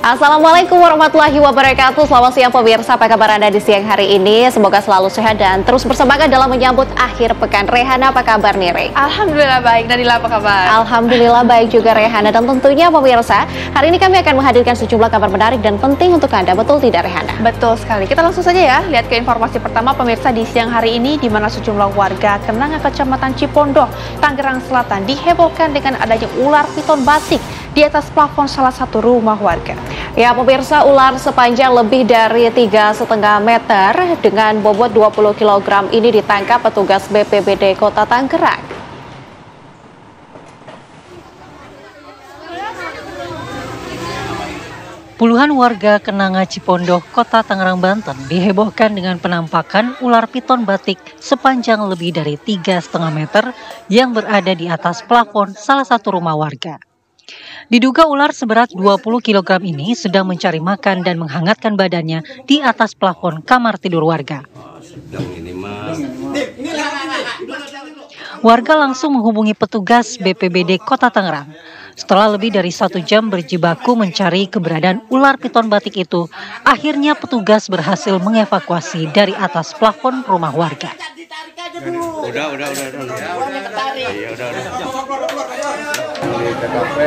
Assalamualaikum warahmatullahi wabarakatuh. Selamat siang pemirsa, apa kabar Anda di siang hari ini? Semoga selalu sehat dan terus bersemangat dalam menyambut akhir pekan. Rehana, apa kabar nih, Re? Alhamdulillah baik. Nadila, apa kabar? Alhamdulillah baik juga, Rehana. Dan tentunya pemirsa, hari ini kami akan menghadirkan sejumlah kabar menarik dan penting untuk Anda. Betul tidak, Rehana? Betul sekali. Kita langsung saja ya, lihat ke informasi pertama pemirsa di siang hari ini, di mana sejumlah warga Kenanga Kecamatan Cipondoh, Tangerang Selatan dihebohkan dengan adanya ular piton batik di atas plafon salah satu rumah warga. Ya pemirsa, ular sepanjang lebih dari 3,5 meter dengan bobot 20 kg ini ditangkap petugas BPBD Kota Tangerang. Puluhan warga Kenanga Cipondoh, Kota Tangerang, Banten dihebohkan dengan penampakan ular piton batik sepanjang lebih dari 3,5 meter yang berada di atas plafon salah satu rumah warga. Diduga ular seberat 20 kg ini sedang mencari makan dan menghangatkan badannya di atas plafon kamar tidur warga. Warga langsung menghubungi petugas BPBD Kota Tangerang. Setelah lebih dari 1 jam berjibaku mencari keberadaan ular piton batik itu, akhirnya petugas berhasil mengevakuasi dari atas plafon rumah warga. Udah. Di TKP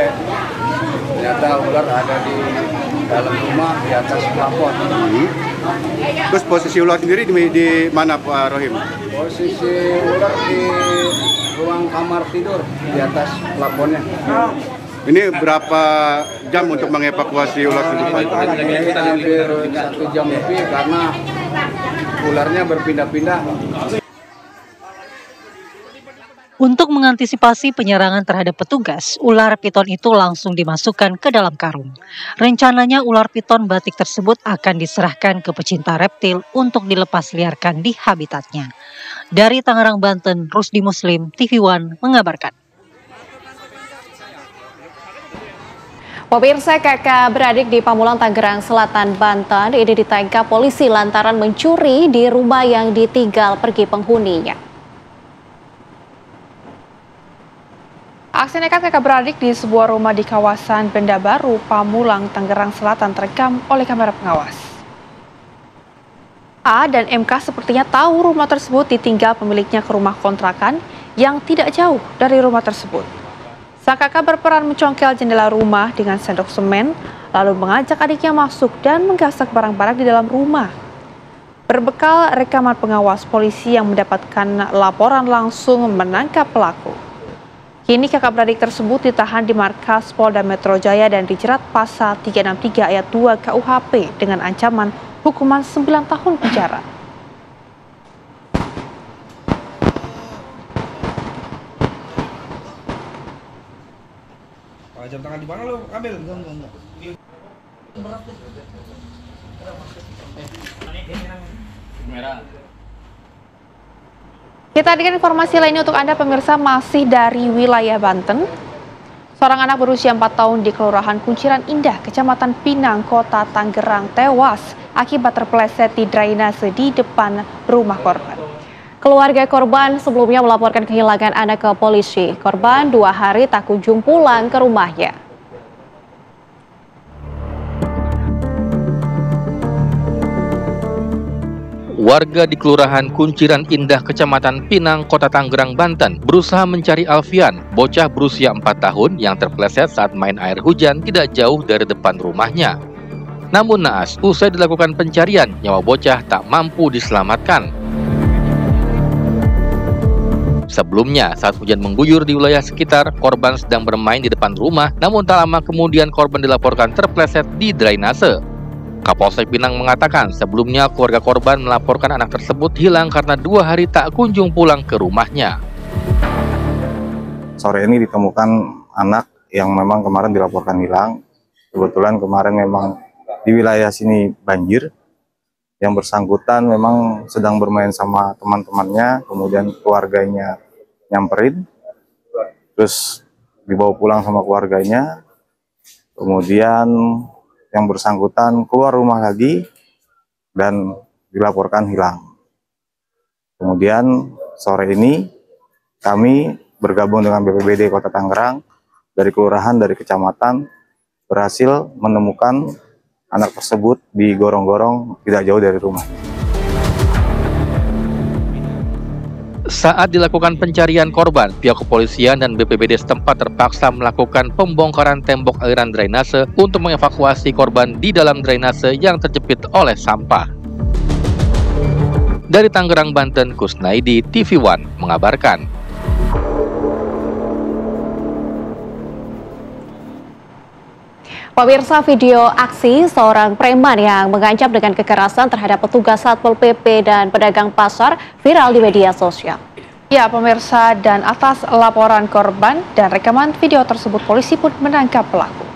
ternyata ular ada di dalam rumah di atas plafon. Terus posisi ular sendiri di mana, Pak Rohim? Posisi ular di ruang kamar tidur di atas plafonnya. Ini berapa jam untuk mengevakuasi ular tersebut, Pak? Ini hampir 1 jam lebih karena ularnya berpindah-pindah. Untuk mengantisipasi penyerangan terhadap petugas, ular piton itu langsung dimasukkan ke dalam karung. Rencananya ular piton batik tersebut akan diserahkan ke pecinta reptil untuk dilepas liarkan di habitatnya. Dari Tangerang, Banten, Rusdi Muslim, TV One mengabarkan. Pemirsa, kakak beradik di Pamulang, Tangerang Selatan, Banten ini ditangkap polisi lantaran mencuri di rumah yang ditinggal pergi penghuninya. Aksi nekat kakak beradik di sebuah rumah di kawasan Benda Baru, Pamulang, Tangerang Selatan terekam oleh kamera pengawas. A dan MK sepertinya tahu rumah tersebut ditinggal pemiliknya ke rumah kontrakan yang tidak jauh dari rumah tersebut. Sang kakak berperan mencongkel jendela rumah dengan sendok semen, lalu mengajak adiknya masuk dan menggasak barang-barang di dalam rumah. Berbekal rekaman pengawas, polisi yang mendapatkan laporan langsung menangkap pelaku. Kini kakak beradik tersebut ditahan di markas Polda Metro Jaya dan dijerat pasal 363 ayat 2 KUHP dengan ancaman hukuman 9 tahun penjara. Jam tangan di mana lo? Ambil. Merah. Kita hadirkan informasi lainnya untuk Anda pemirsa, masih dari wilayah Banten. Seorang anak berusia 4 tahun di Kelurahan Kunciran Indah, Kecamatan Pinang, Kota Tangerang tewas akibat terpeleset di drainase di depan rumah korban. Keluarga korban sebelumnya melaporkan kehilangan anak ke polisi. Korban 2 hari tak kunjung pulang ke rumahnya. Warga di Kelurahan Kunciran Indah, Kecamatan Pinang, Kota Tangerang, Banten berusaha mencari Alfian, bocah berusia 4 tahun yang terpeleset saat main air hujan tidak jauh dari depan rumahnya. Namun naas, usai dilakukan pencarian, nyawa bocah tak mampu diselamatkan. Sebelumnya, saat hujan mengguyur di wilayah sekitar, korban sedang bermain di depan rumah, namun tak lama kemudian korban dilaporkan terpeleset di drainase. Kapolsek Pinang mengatakan sebelumnya keluarga korban melaporkan anak tersebut hilang karena 2 hari tak kunjung pulang ke rumahnya. Sore ini ditemukan anak yang memang kemarin dilaporkan hilang. Kebetulan kemarin memang di wilayah sini banjir. Yang bersangkutan memang sedang bermain sama teman-temannya, kemudian keluarganya nyamperin, terus dibawa pulang sama keluarganya, kemudian yang bersangkutan keluar rumah lagi dan dilaporkan hilang. Kemudian sore ini kami bergabung dengan BPBD Kota Tangerang dari kelurahan, dari kecamatan berhasil menemukan anak tersebut digorong-gorong tidak jauh dari rumah. Saat dilakukan pencarian korban, pihak kepolisian dan BPBD setempat terpaksa melakukan pembongkaran tembok aliran drainase untuk mengevakuasi korban di dalam drainase yang terjepit oleh sampah. Dari Tangerang, Banten, Kusnaidi, TV One mengabarkan. Pemirsa, video aksi seorang preman yang mengancam dengan kekerasan terhadap petugas Satpol PP dan pedagang pasar viral di media sosial. Ya, pemirsa, dan atas laporan korban dan rekaman video tersebut, polisi pun menangkap pelaku.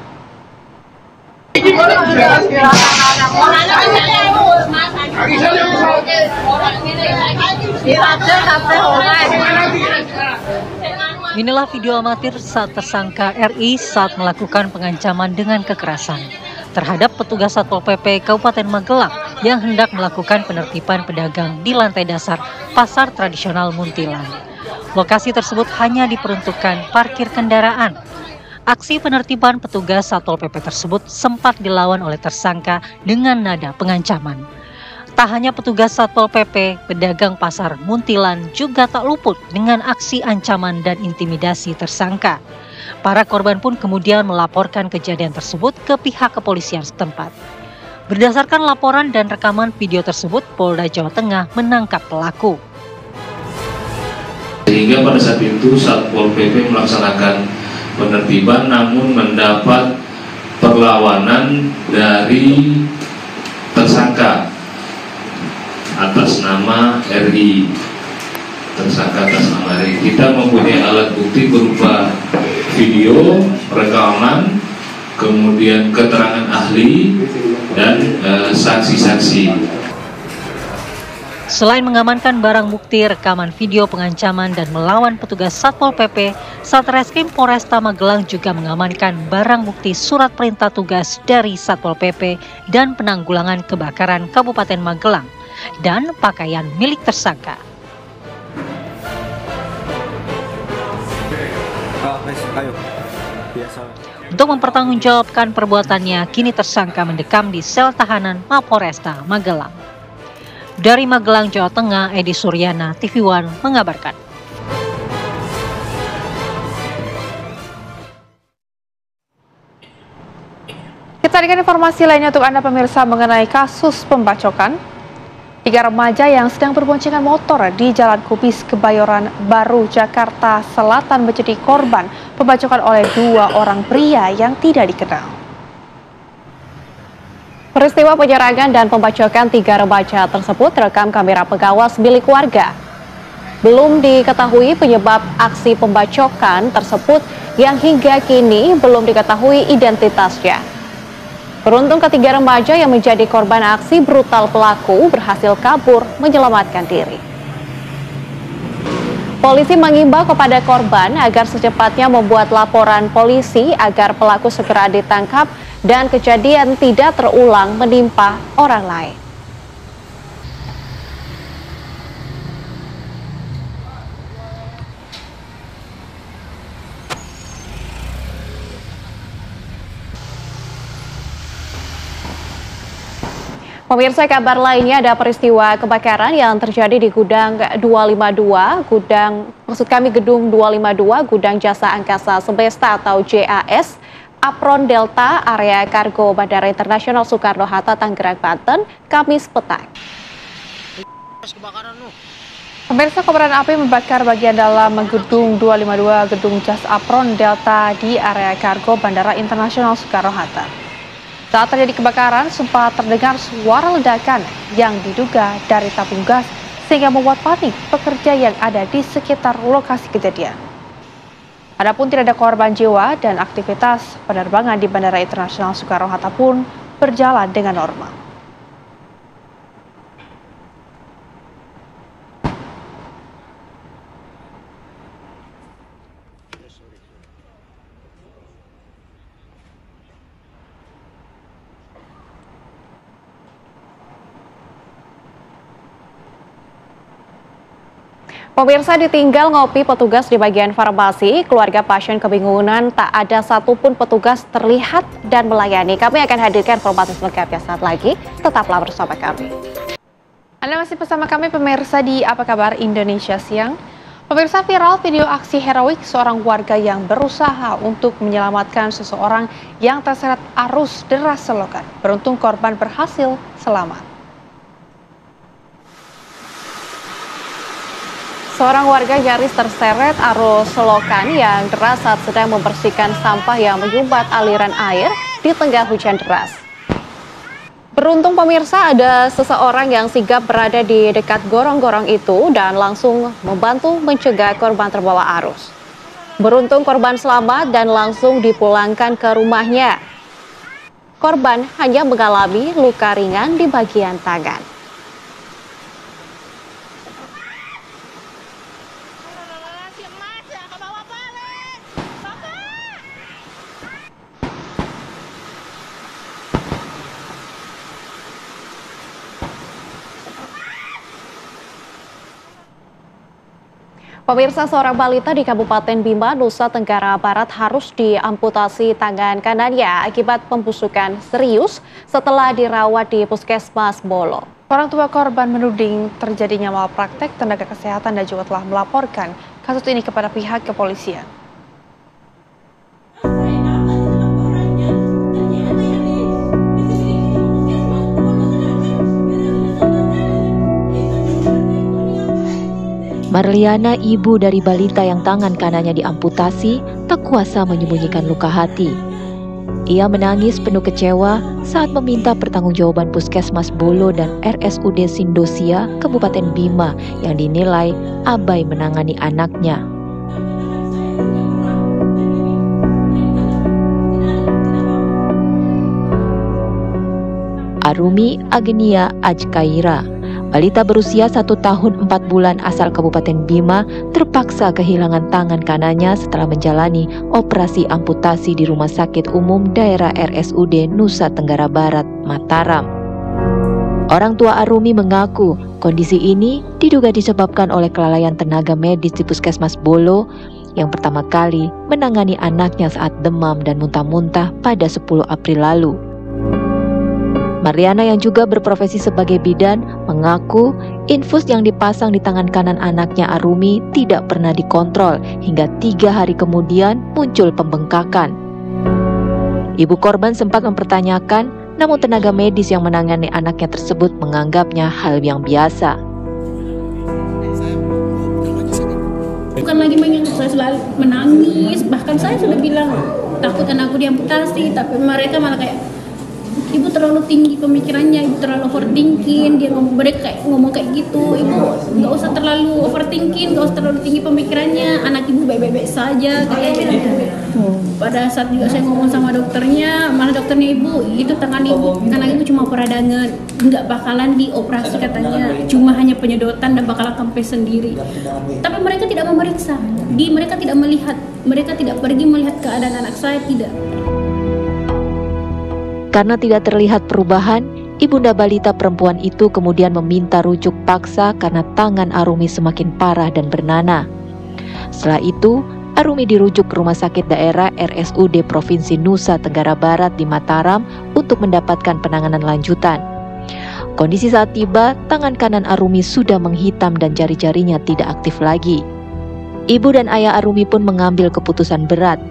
Inilah video amatir saat tersangka RI saat melakukan pengancaman dengan kekerasan terhadap petugas Satpol PP Kabupaten Magelang yang hendak melakukan penertiban pedagang di lantai dasar pasar tradisional Muntilan. Lokasi tersebut hanya diperuntukkan parkir kendaraan. Aksi penertiban petugas Satpol PP tersebut sempat dilawan oleh tersangka dengan nada pengancaman. Tak hanya petugas Satpol PP, pedagang pasar Muntilan juga tak luput dengan aksi ancaman dan intimidasi tersangka. Para korban pun kemudian melaporkan kejadian tersebut ke pihak kepolisian setempat. Berdasarkan laporan dan rekaman video tersebut, Polda Jawa Tengah menangkap pelaku. Sehingga pada saat itu Satpol PP melaksanakan penertiban namun mendapat perlawanan dari tersangka atas nama RI. Tersangka atas nama RI. Kita mempunyai alat bukti berupa video, rekaman, kemudian keterangan ahli dan saksi-saksi. Selain mengamankan barang bukti, rekaman video pengancaman dan melawan petugas Satpol PP, Satreskrim Polresta Magelang juga mengamankan barang bukti surat perintah tugas dari Satpol PP dan penanggulangan kebakaran Kabupaten Magelang dan pakaian milik tersangka. Untuk mempertanggungjawabkan perbuatannya, kini tersangka mendekam di sel tahanan Mapolresta Magelang. Dari Magelang, Jawa Tengah, Edi Suryana, TV One mengabarkan. Kita dengan informasi lainnya untuk Anda pemirsa mengenai kasus pembacokan. 3 remaja yang sedang berboncengan motor di Jalan Kubis, Kebayoran Baru, Jakarta Selatan menjadi korban pembacokan oleh 2 orang pria yang tidak dikenal. Peristiwa penyerangan dan pembacokan 3 remaja tersebut terekam kamera pengawas milik warga. Belum diketahui penyebab aksi pembacokan tersebut yang hingga kini belum diketahui identitasnya. Beruntung ketiga remaja yang menjadi korban aksi brutal pelaku berhasil kabur menyelamatkan diri. Polisi mengimbau kepada korban agar secepatnya membuat laporan polisi agar pelaku segera ditangkap dan kejadian tidak terulang menimpa orang lain. Pemirsa, kabar lainnya ada peristiwa kebakaran yang terjadi di Gedung 252, Gedung 252, Gudang Jasa Angkasa Sebesta atau JAS, Apron Delta, area kargo Bandara Internasional Soekarno-Hatta, Tangerang, Banten, Kamis petang. Pemirsa, kobaran api membakar bagian dalam Gedung 252, Gedung Jas Apron Delta di area kargo Bandara Internasional Soekarno-Hatta. Saat terjadi kebakaran, sempat terdengar suara ledakan yang diduga dari tabung gas sehingga membuat panik pekerja yang ada di sekitar lokasi kejadian. Adapun tidak ada korban jiwa dan aktivitas penerbangan di Bandara Internasional Soekarno-Hatta pun berjalan dengan normal. Pemirsa, ditinggal ngopi petugas di bagian farmasi, keluarga pasien kebingungan tak ada satupun petugas terlihat dan melayani. Kami akan hadirkan informasi selengkapnya saat lagi. Tetaplah bersama kami. Anda masih bersama kami pemirsa di Apa Kabar Indonesia Siang. Pemirsa, viral video aksi heroik seorang warga yang berusaha untuk menyelamatkan seseorang yang terseret arus deras selokan. Beruntung korban berhasil selamat. Seorang warga nyaris terseret arus selokan yang deras saat sedang membersihkan sampah yang menyumbat aliran air di tengah hujan deras. Beruntung pemirsa, ada seseorang yang sigap berada di dekat gorong-gorong itu dan langsung membantu mencegah korban terbawa arus. Beruntung korban selamat dan langsung dipulangkan ke rumahnya. Korban hanya mengalami luka ringan di bagian tangan. Pemirsa, seorang balita di Kabupaten Bima, Nusa Tenggara Barat harus diamputasi tangan kanannya akibat pembusukan serius setelah dirawat di Puskesmas Bolo. Orang tua korban menuding terjadinya malpraktek tenaga kesehatan dan juga telah melaporkan kasus ini kepada pihak kepolisian. Marliana, ibu dari balita yang tangan kanannya diamputasi, tak kuasa menyembunyikan luka hati. Ia menangis penuh kecewa saat meminta pertanggungjawaban Puskesmas Bolo dan RSUD Sindosia, Kabupaten Bima yang dinilai abai menangani anaknya. Arumi Agenia Ajkaira, balita berusia 1 tahun 4 bulan asal Kabupaten Bima, terpaksa kehilangan tangan kanannya setelah menjalani operasi amputasi di Rumah Sakit Umum Daerah RSUD Nusa Tenggara Barat, Mataram. Orang tua Arumi mengaku kondisi ini diduga disebabkan oleh kelalaian tenaga medis di Puskesmas Bolo yang pertama kali menangani anaknya saat demam dan muntah-muntah pada 10 April lalu. Marliana yang juga berprofesi sebagai bidan mengaku infus yang dipasang di tangan kanan anaknya Arumi tidak pernah dikontrol hingga 3 hari kemudian muncul pembengkakan. Ibu korban sempat mempertanyakan, namun tenaga medis yang menangani anaknya tersebut menganggapnya hal yang biasa. Bukan lagi menganggap, saya selalu menangis, bahkan saya sudah bilang takut anakku diamputasi, tapi mereka malah kayak, ibu terlalu tinggi pemikirannya, ibu terlalu overthinking, dia ngomong kayak gitu, ibu nggak usah terlalu overthinking, nggak usah terlalu tinggi pemikirannya, anak ibu baik-baik saja kayak gitu. Pada saat juga saya ngomong sama dokternya, malah dokternya, ibu itu tangan ibu cuma peradangan, nggak bakalan dioperasi katanya, cuma hanya penyedotan dan bakalan sampai sendiri. Tapi mereka tidak memeriksa, mereka tidak melihat, mereka tidak pergi melihat keadaan anak saya, tidak. Karena tidak terlihat perubahan, ibunda balita perempuan itu kemudian meminta rujuk paksa karena tangan Arumi semakin parah dan bernanah. Setelah itu, Arumi dirujuk ke Rumah Sakit Daerah RSUD Provinsi Nusa Tenggara Barat di Mataram untuk mendapatkan penanganan lanjutan. Kondisi saat tiba, tangan kanan Arumi sudah menghitam dan jari-jarinya tidak aktif lagi. Ibu dan ayah Arumi pun mengambil keputusan berat.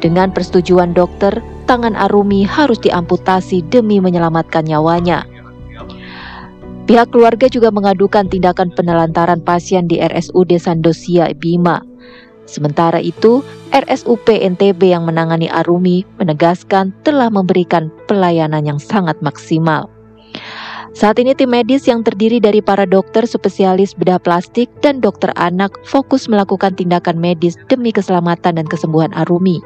Dengan persetujuan dokter, tangan Arumi harus diamputasi demi menyelamatkan nyawanya. Pihak keluarga juga mengadukan tindakan penelantaran pasien di RSUD Sindosia Bima. Sementara itu, RSUP NTB yang menangani Arumi menegaskan telah memberikan pelayanan yang sangat maksimal. Saat ini tim medis yang terdiri dari para dokter spesialis bedah plastik dan dokter anak fokus melakukan tindakan medis demi keselamatan dan kesembuhan Arumi.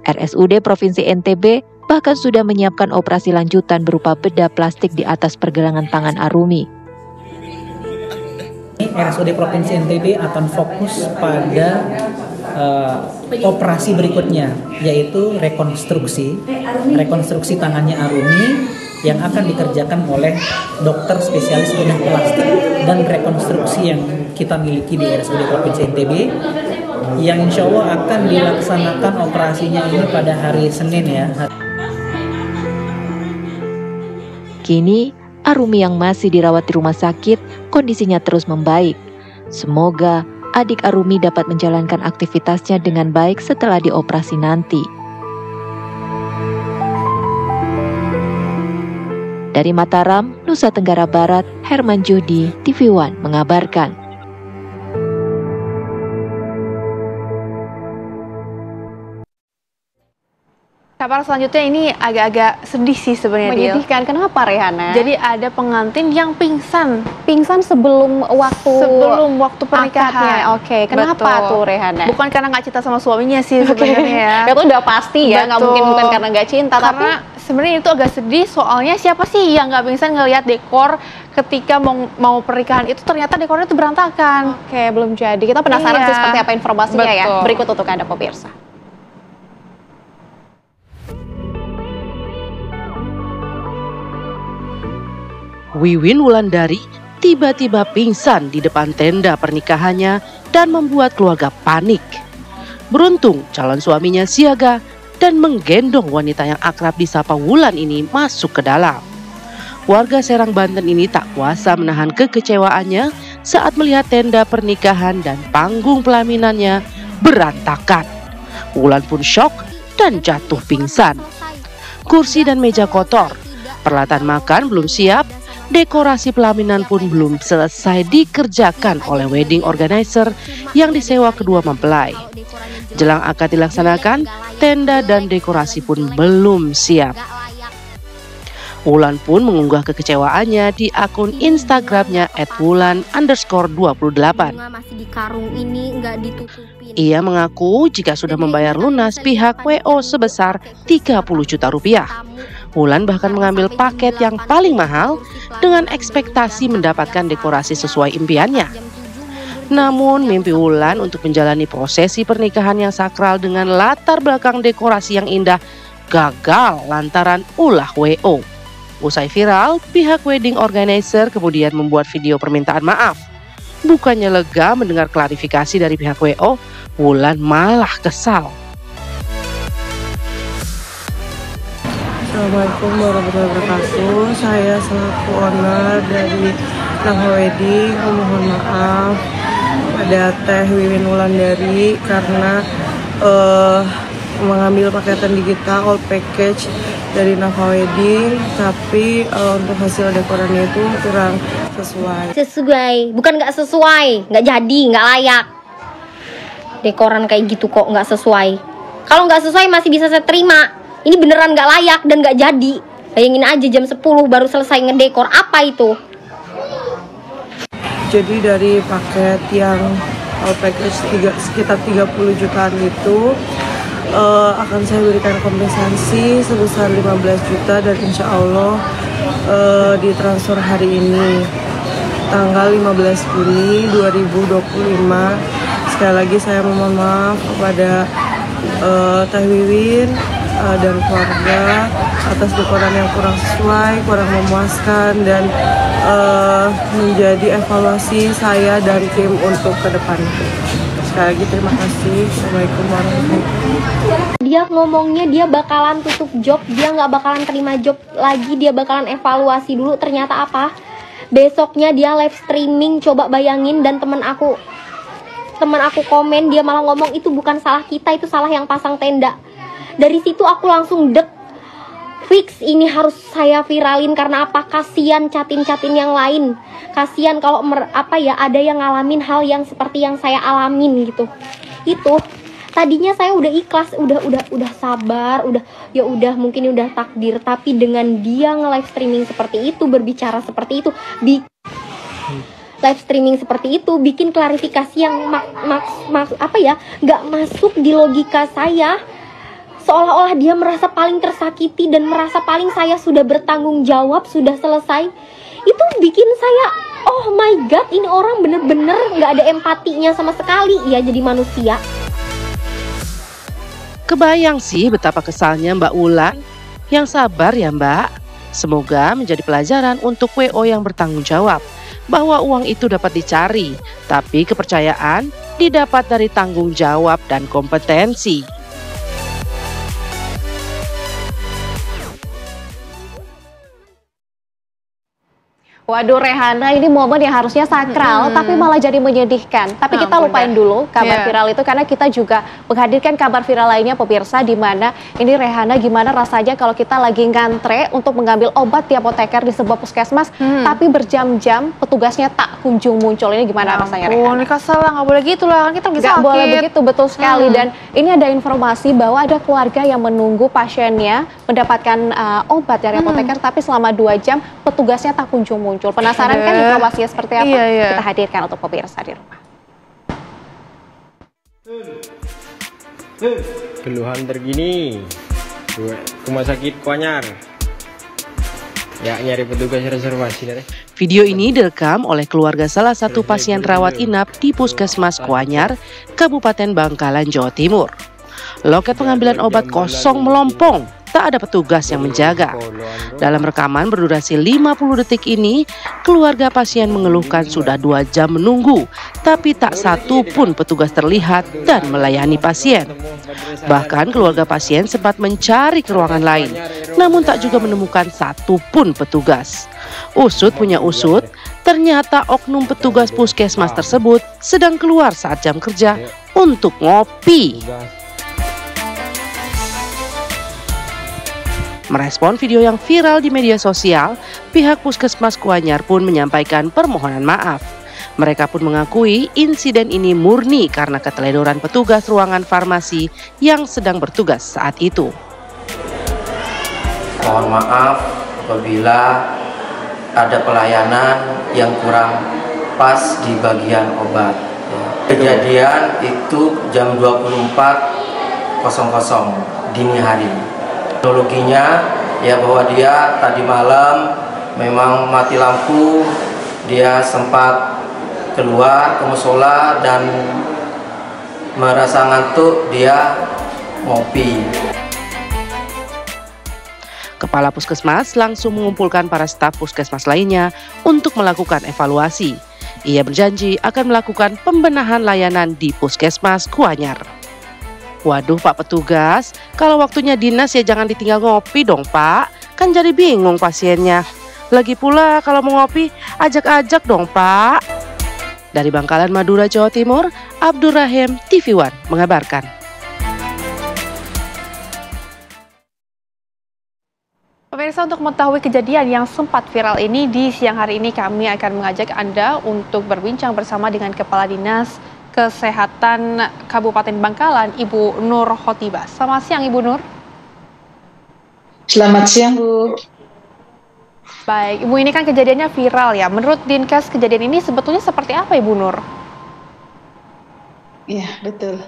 RSUD Provinsi NTB bahkan sudah menyiapkan operasi lanjutan berupa bedah plastik di atas pergelangan tangan Arumi. RSUD Provinsi NTB akan fokus pada operasi berikutnya, yaitu rekonstruksi tangannya Arumi yang akan dikerjakan oleh dokter spesialis bedah plastik dan rekonstruksi yang kita miliki di RSUD Provinsi NTB, yang insya Allah akan dilaksanakan operasinya ini pada hari Senin ya. Kini, Arumi yang masih dirawat di rumah sakit, kondisinya terus membaik. Semoga adik Arumi dapat menjalankan aktivitasnya dengan baik setelah dioperasi nanti. Dari Mataram, Nusa Tenggara Barat, Herman Judi, TV One mengabarkan. Kabar selanjutnya ini agak-agak sedih sih sebenarnya. Menyedihkan. Kenapa, Rehana? Jadi ada pengantin yang pingsan sebelum waktu pernikahan. Oke, kenapa tuh, Rehana? Bukan karena nggak cinta sama suaminya sih sebenarnya ya. Itu udah pasti ya, nggak mungkin bukan karena nggak cinta. Karena sebenarnya itu agak sedih, soalnya siapa sih yang nggak pingsan ngelihat dekor ketika mau pernikahan itu ternyata dekornya itu berantakan. Oke, belum jadi. Kita penasaran sih seperti apa informasinya ya. Berikut untuk Anda pemirsa. Wiwin Wulandari tiba-tiba pingsan di depan tenda pernikahannya dan membuat keluarga panik. Beruntung calon suaminya siaga dan menggendong wanita yang akrab disapa Wulan ini masuk ke dalam. Warga Serang, Banten ini tak kuasa menahan kekecewaannya saat melihat tenda pernikahan dan panggung pelaminannya berantakan. Wulan pun syok dan jatuh pingsan. Kursi dan meja kotor, peralatan makan belum siap, dekorasi pelaminan pun belum selesai dikerjakan oleh wedding organizer yang disewa kedua mempelai. Jelang akad dilaksanakan, tenda dan dekorasi pun belum siap. Wulan pun mengunggah kekecewaannya di akun Instagramnya @wulan_28. Ia mengaku jika sudah membayar lunas pihak WO sebesar 30 juta rupiah. Wulan bahkan mengambil paket yang paling mahal dengan ekspektasi mendapatkan dekorasi sesuai impiannya. Namun mimpi Wulan untuk menjalani prosesi pernikahan yang sakral dengan latar belakang dekorasi yang indah gagal lantaran ulah WO. Usai viral, pihak wedding organizer kemudian membuat video permintaan maaf. Bukannya lega mendengar klarifikasi dari pihak WO, Wulan malah kesal. Assalamualaikum warahmatullahi wabarakatuh. Saya selaku owner dari Nava Wedding mohon maaf pada Teh Wiwin Wulandari karena mengambil paketan digital all package dari Nava Wedding, tapi untuk hasil dekorannya itu kurang sesuai. Bukan nggak sesuai, nggak jadi, nggak layak. Dekoran kayak gitu kok nggak sesuai. Kalau nggak sesuai masih bisa saya terima. Ini beneran nggak layak dan nggak jadi. Bayangin aja jam 10 baru selesai ngedekor. Apa itu? Jadi dari paket yang all package sekitar 30 jutaan itu akan saya berikan kompensasi sebesar 15 juta dan insya Allah ditransfer hari ini tanggal 15 Juni 2025. Sekali lagi saya mohon maaf kepada Teh Wiwin dan keluarga atas dekoran yang kurang sesuai, kurang memuaskan dan menjadi evaluasi saya dan tim untuk ke depan. Sekali lagi terima kasih. Assalamualaikum warahmatullahi wabarakatuh. Dia ngomongnya dia bakalan tutup job, dia nggak bakalan terima job lagi, dia bakalan evaluasi dulu. Ternyata apa? Besoknya dia live streaming, coba bayangin, dan teman aku komen, dia malah ngomong itu bukan salah kita, itu salah yang pasang tenda. Dari situ aku langsung fix ini harus saya viralin karena apa? Kasian catin-catin yang lain. Kasian kalau ada yang ngalamin hal yang seperti yang saya alamin gitu. Itu tadinya saya udah ikhlas, udah sabar, mungkin udah takdir, tapi dengan dia nge-live streaming seperti itu, berbicara seperti itu, live streaming seperti itu bikin klarifikasi yang nggak masuk di logika saya. Seolah-olah dia merasa paling tersakiti dan merasa paling saya sudah bertanggung jawab, sudah selesai. Itu bikin saya, oh my god, ini orang bener-bener nggak ada empatinya sama sekali ya jadi manusia. Kebayang sih betapa kesalnya Mbak Wulan. Yang sabar ya Mbak, Semoga menjadi pelajaran untuk WO yang bertanggung jawab bahwa uang itu dapat dicari, tapi kepercayaan didapat dari tanggung jawab dan kompetensi. Waduh Rehana, ini momen yang harusnya sakral tapi malah jadi menyedihkan. Tapi kita lupain dulu kabar viral itu karena kita juga menghadirkan kabar viral lainnya pemirsa, di mana ini Rehana gimana rasanya kalau kita lagi ngantre untuk mengambil obat di apoteker di sebuah puskesmas tapi berjam-jam petugasnya tak kunjung muncul. Ini gimana rasanya Rehana? Kesel lah, nggak boleh gitu lah, kan kita lagi sakit. Nggak boleh begitu, betul sekali. Dan ini ada informasi bahwa ada keluarga yang menunggu pasiennya mendapatkan obat dari apoteker tapi selama 2 jam petugasnya tak kunjung muncul. Penasaran kan informasinya seperti apa? Kita hadirkan untuk pemirsa di rumah. Keluhan terkini Rumah Sakit Kuanyar. Ya, nyari petugas reservasi. Video ini direkam oleh keluarga salah satu pasien rawat inap di Puskesmas Kuanyar, Kabupaten Bangkalan, Jawa Timur. Loket pengambilan obat kosong melompong, tak ada petugas yang menjaga. Dalam rekaman berdurasi 50 detik ini, keluarga pasien mengeluhkan sudah 2 jam menunggu, tapi tak satu pun petugas terlihat dan melayani pasien. Bahkan keluarga pasien sempat mencari ke ruangan lain, namun tak juga menemukan satu pun petugas. Usut punya usut, ternyata oknum petugas puskesmas tersebut sedang keluar saat jam kerja untuk ngopi. Merespon video yang viral di media sosial, pihak Puskesmas Kuanyar pun menyampaikan permohonan maaf. Mereka pun mengakui insiden ini murni karena keteledoran petugas ruangan farmasi yang sedang bertugas saat itu. Mohon maaf apabila ada pelayanan yang kurang pas di bagian obat. Kejadian itu jam 24.00 dini hari. Kronologinya ya bahwa dia tadi malam memang mati lampu, dia sempat keluar ke musola dan merasa ngantuk, dia ngopi. Kepala Puskesmas langsung mengumpulkan para staf Puskesmas lainnya untuk melakukan evaluasi. Ia berjanji akan melakukan pembenahan layanan di Puskesmas Kuanyar. Waduh Pak Petugas, kalau waktunya dinas ya jangan ditinggal ngopi dong Pak, kan jadi bingung pasiennya. Lagi pula kalau mau ngopi, ajak-ajak dong Pak. Dari Bangkalan, Madura, Jawa Timur, Abdurrahim, TV One mengabarkan. Pemirsa, untuk mengetahui kejadian yang sempat viral ini, di siang hari ini kami akan mengajak Anda untuk berbincang bersama dengan Kepala Dinas Kesehatan Kabupaten Bangkalan, Ibu Nur Khotibah. Selamat siang Ibu Nur. Selamat siang Bu. Baik, Ibu, ini kan kejadiannya viral ya. Menurut Dinkes, kejadian ini sebetulnya seperti apa Ibu Nur? Iya, betul.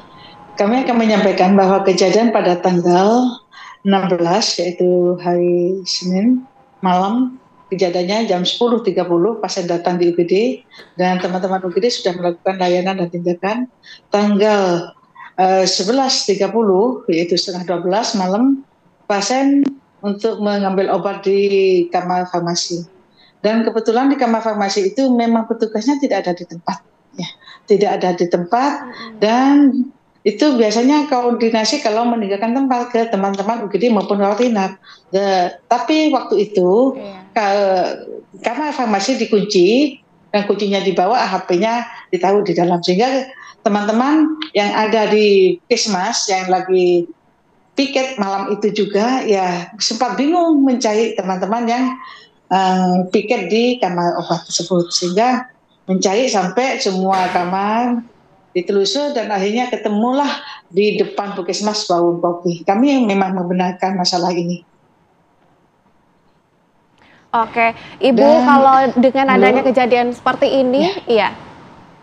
Kami akan menyampaikan bahwa kejadian pada tanggal 16, yaitu hari Senin malam, kejadiannya jam 10.30 pasien datang di UGD dan teman-teman UGD sudah melakukan layanan dan tindakan. Tanggal 11.30 yaitu setengah 12 malam pasien untuk mengambil obat di kamar farmasi. Dan kebetulan di kamar farmasi itu memang petugasnya tidak ada di tempat, ya, tidak ada di tempat dan itu biasanya koordinasi kalau meninggalkan tempat ke teman-teman UGD maupun rawat inap. Tapi waktu itu kamar farmasi dikunci dan kuncinya dibawa, HP-nya ditaruh di dalam, sehingga teman-teman yang ada di Puskesmas yang lagi piket malam itu juga ya sempat bingung mencari teman-teman yang piket di kamar obat tersebut, sehingga mencari sampai semua kamar ditelusur dan akhirnya ketemulah di depan Puskesmas warung kopi. Kami memang membenarkan masalah ini. Oke, Ibu, kalau dengan adanya kejadian seperti ini, iya,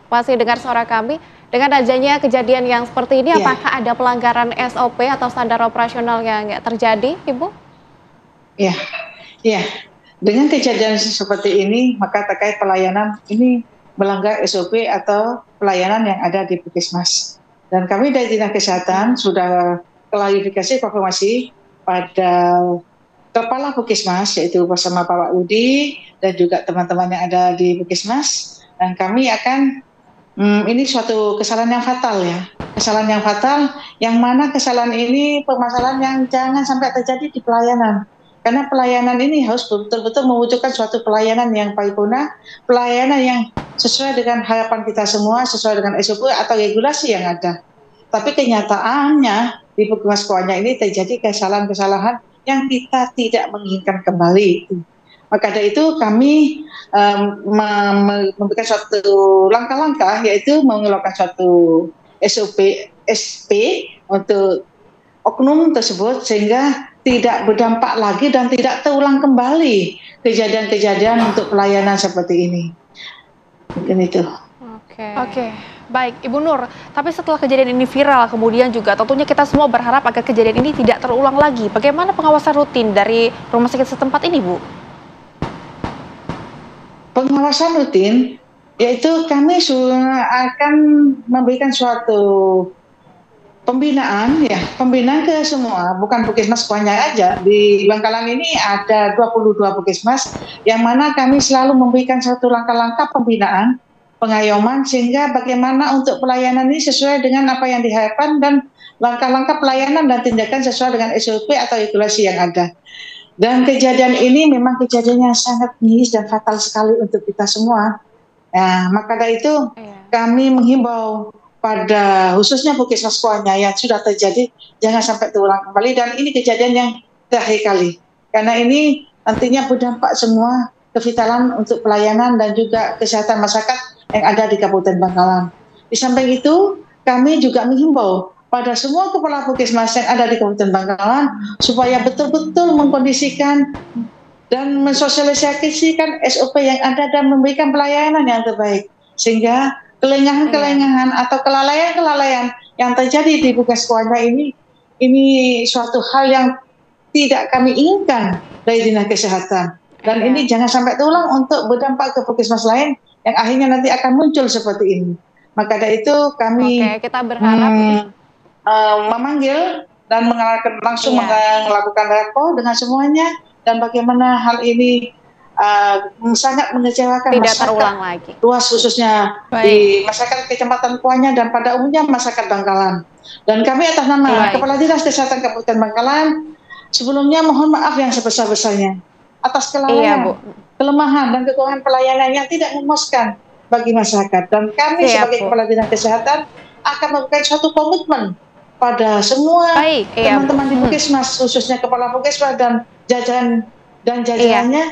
masih dengar suara kami. Dengan adanya kejadian yang seperti ini, apakah ada pelanggaran SOP atau standar operasional yang terjadi, Ibu? Iya, iya. Dengan kejadian seperti ini, maka terkait pelayanan ini melanggar SOP atau pelayanan yang ada di Puskesmas. Dan kami dari Dinas Kesehatan sudah klarifikasi konfirmasi pada Kepala Puskesmas, yaitu bersama Pak Udi dan juga teman-teman yang ada di Puskesmas, dan kami akan ini suatu kesalahan yang fatal ya, kesalahan yang fatal, yang mana kesalahan ini permasalahan yang jangan sampai terjadi di pelayanan. Karena pelayanan ini harus betul-betul mewujudkan suatu pelayanan yang paripurna, pelayanan yang sesuai dengan harapan kita semua, sesuai dengan SOP atau regulasi yang ada. Tapi kenyataannya di Puskesmas Koanyar ini terjadi kesalahan-kesalahan yang kita tidak menginginkan kembali. Maka dari itu kami memberikan suatu langkah-langkah, yaitu mengeluarkan suatu SOP SP untuk oknum tersebut sehingga tidak berdampak lagi dan tidak terulang kembali kejadian-kejadian untuk pelayanan seperti ini. Mungkin itu. Oke. Baik, Ibu Nur. Tapi setelah kejadian ini viral, kemudian juga tentunya kita semua berharap agar kejadian ini tidak terulang lagi. Bagaimana pengawasan rutin dari rumah sakit setempat ini, Bu? Pengawasan rutin, yaitu kami akan memberikan suatu pembinaan ke semua, bukan Puskesmas Koanyar aja. Di Bangkalan ini ada 22 Puskesmas, yang mana kami selalu memberikan suatu langkah-langkah pembinaan, pengayoman, sehingga bagaimana untuk pelayanan ini sesuai dengan apa yang diharapkan dan langkah-langkah pelayanan dan tindakan sesuai dengan SOP atau regulasi yang ada. Dan kejadian ini memang kejadian yang sangat miris dan fatal sekali untuk kita semua. Nah, maka dari itu kami menghimbau pada khususnya Puskesmas Koanyar yang sudah terjadi jangan sampai terulang kembali, dan ini kejadian yang terakhir kali. Karena ini nantinya berdampak semua kevitalan untuk pelayanan dan juga kesehatan masyarakat yang ada di Kabupaten Bangkalan. Di samping itu kami juga menghimbau pada semua kepala Puskesmas yang ada di Kabupaten Bangkalan supaya betul-betul mengkondisikan dan mensosialisasikan SOP yang ada dan memberikan pelayanan yang terbaik, sehingga kelengahan-kelengahan atau kelalaian-kelalaian yang terjadi di Puskesmas Koanyar ini suatu hal yang tidak kami inginkan dari Dinas Kesehatan, dan ini jangan sampai terulang untuk berdampak ke puskesmas lain yang akhirnya nanti akan muncul seperti ini. Maka dari itu kami kita berharap memanggil dan langsung melakukan rapor dengan semuanya, dan bagaimana hal ini sangat mengecewakan tidak masyarakat terulang lagi. Luas khususnya di masyarakat Kecamatan Koanyar dan pada umumnya masyarakat Bangkalan. Dan kami atas nama Kepala Dinas Kesehatan Kabupaten Bangkalan sebelumnya mohon maaf yang sebesar-besarnya atas kelalaian, kelemahan dan kekurangan pelayanan yang tidak memuaskan bagi masyarakat. Dan kami sebagai Kepala Dinas Kesehatan akan memberikan suatu komitmen pada semua teman-teman di Puskesmas, khususnya Kepala Puskesmas dan jajarannya,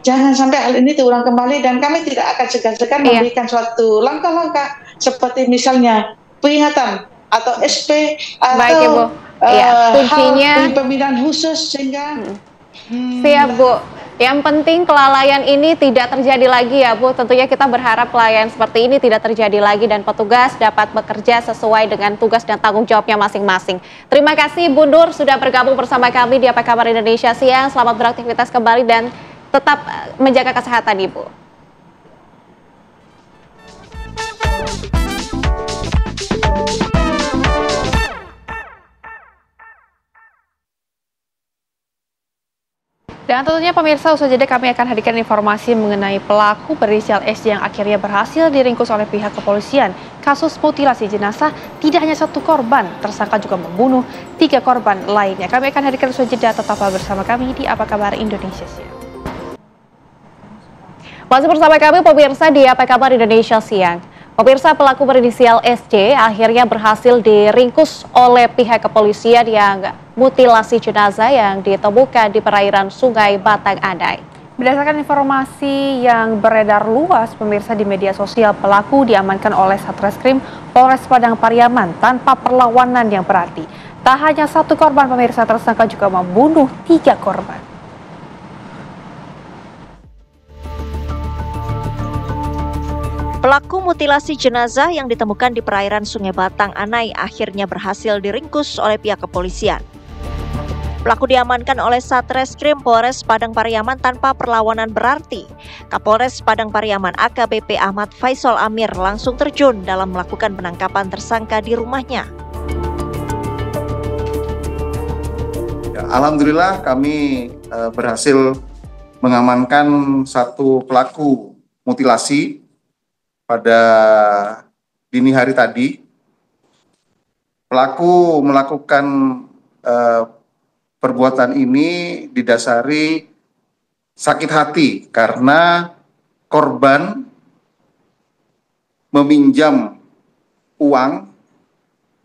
jangan sampai hal ini terulang kembali, dan kami tidak akan segan-segan memberikan suatu langkah-langkah seperti misalnya peringatan atau SP atau hal pembinaan khusus sehingga siap, Bu. Yang penting kelalaian ini tidak terjadi lagi ya, Bu. Tentunya kita berharap pelayanan seperti ini tidak terjadi lagi dan petugas dapat bekerja sesuai dengan tugas dan tanggung jawabnya masing-masing. Terima kasih Bu Nur sudah bergabung bersama kami di Apa Kabar Indonesia Siang. Selamat beraktivitas kembali dan tetap menjaga kesehatan Ibu. Dan tentunya pemirsa, usai jeda kami akan hadirkan informasi mengenai pelaku berinisial SJ yang akhirnya berhasil diringkus oleh pihak kepolisian. Kasus mutilasi jenazah tidak hanya satu korban, tersangka juga membunuh 3 korban lainnya. Kami akan hadirkan usai jeda, tetaplah bersama kami di Apa Kabar Indonesia Siang. Masih bersama kami pemirsa di Apa Kabar Indonesia Siang. Pemirsa, pelaku berinisial SJ akhirnya berhasil diringkus oleh pihak kepolisian yang mutilasi jenazah yang ditemukan di perairan Sungai Batang Anai. Berdasarkan informasi yang beredar luas pemirsa di media sosial, pelaku diamankan oleh Satreskrim Polres Padang Pariaman tanpa perlawanan yang berarti. Tak hanya satu korban pemirsa, tersangka juga membunuh 3 korban. Pelaku mutilasi jenazah yang ditemukan di perairan Sungai Batang Anai akhirnya berhasil diringkus oleh pihak kepolisian. Pelaku diamankan oleh Satreskrim Polres Padang Pariaman tanpa perlawanan berarti. Kapolres Padang Pariaman AKBP Ahmad Faisal Amir langsung terjun dalam melakukan penangkapan tersangka di rumahnya. Ya, Alhamdulillah kami berhasil mengamankan satu pelaku mutilasi pada dini hari tadi. Pelaku melakukan perbuatan ini didasari sakit hati karena korban meminjam uang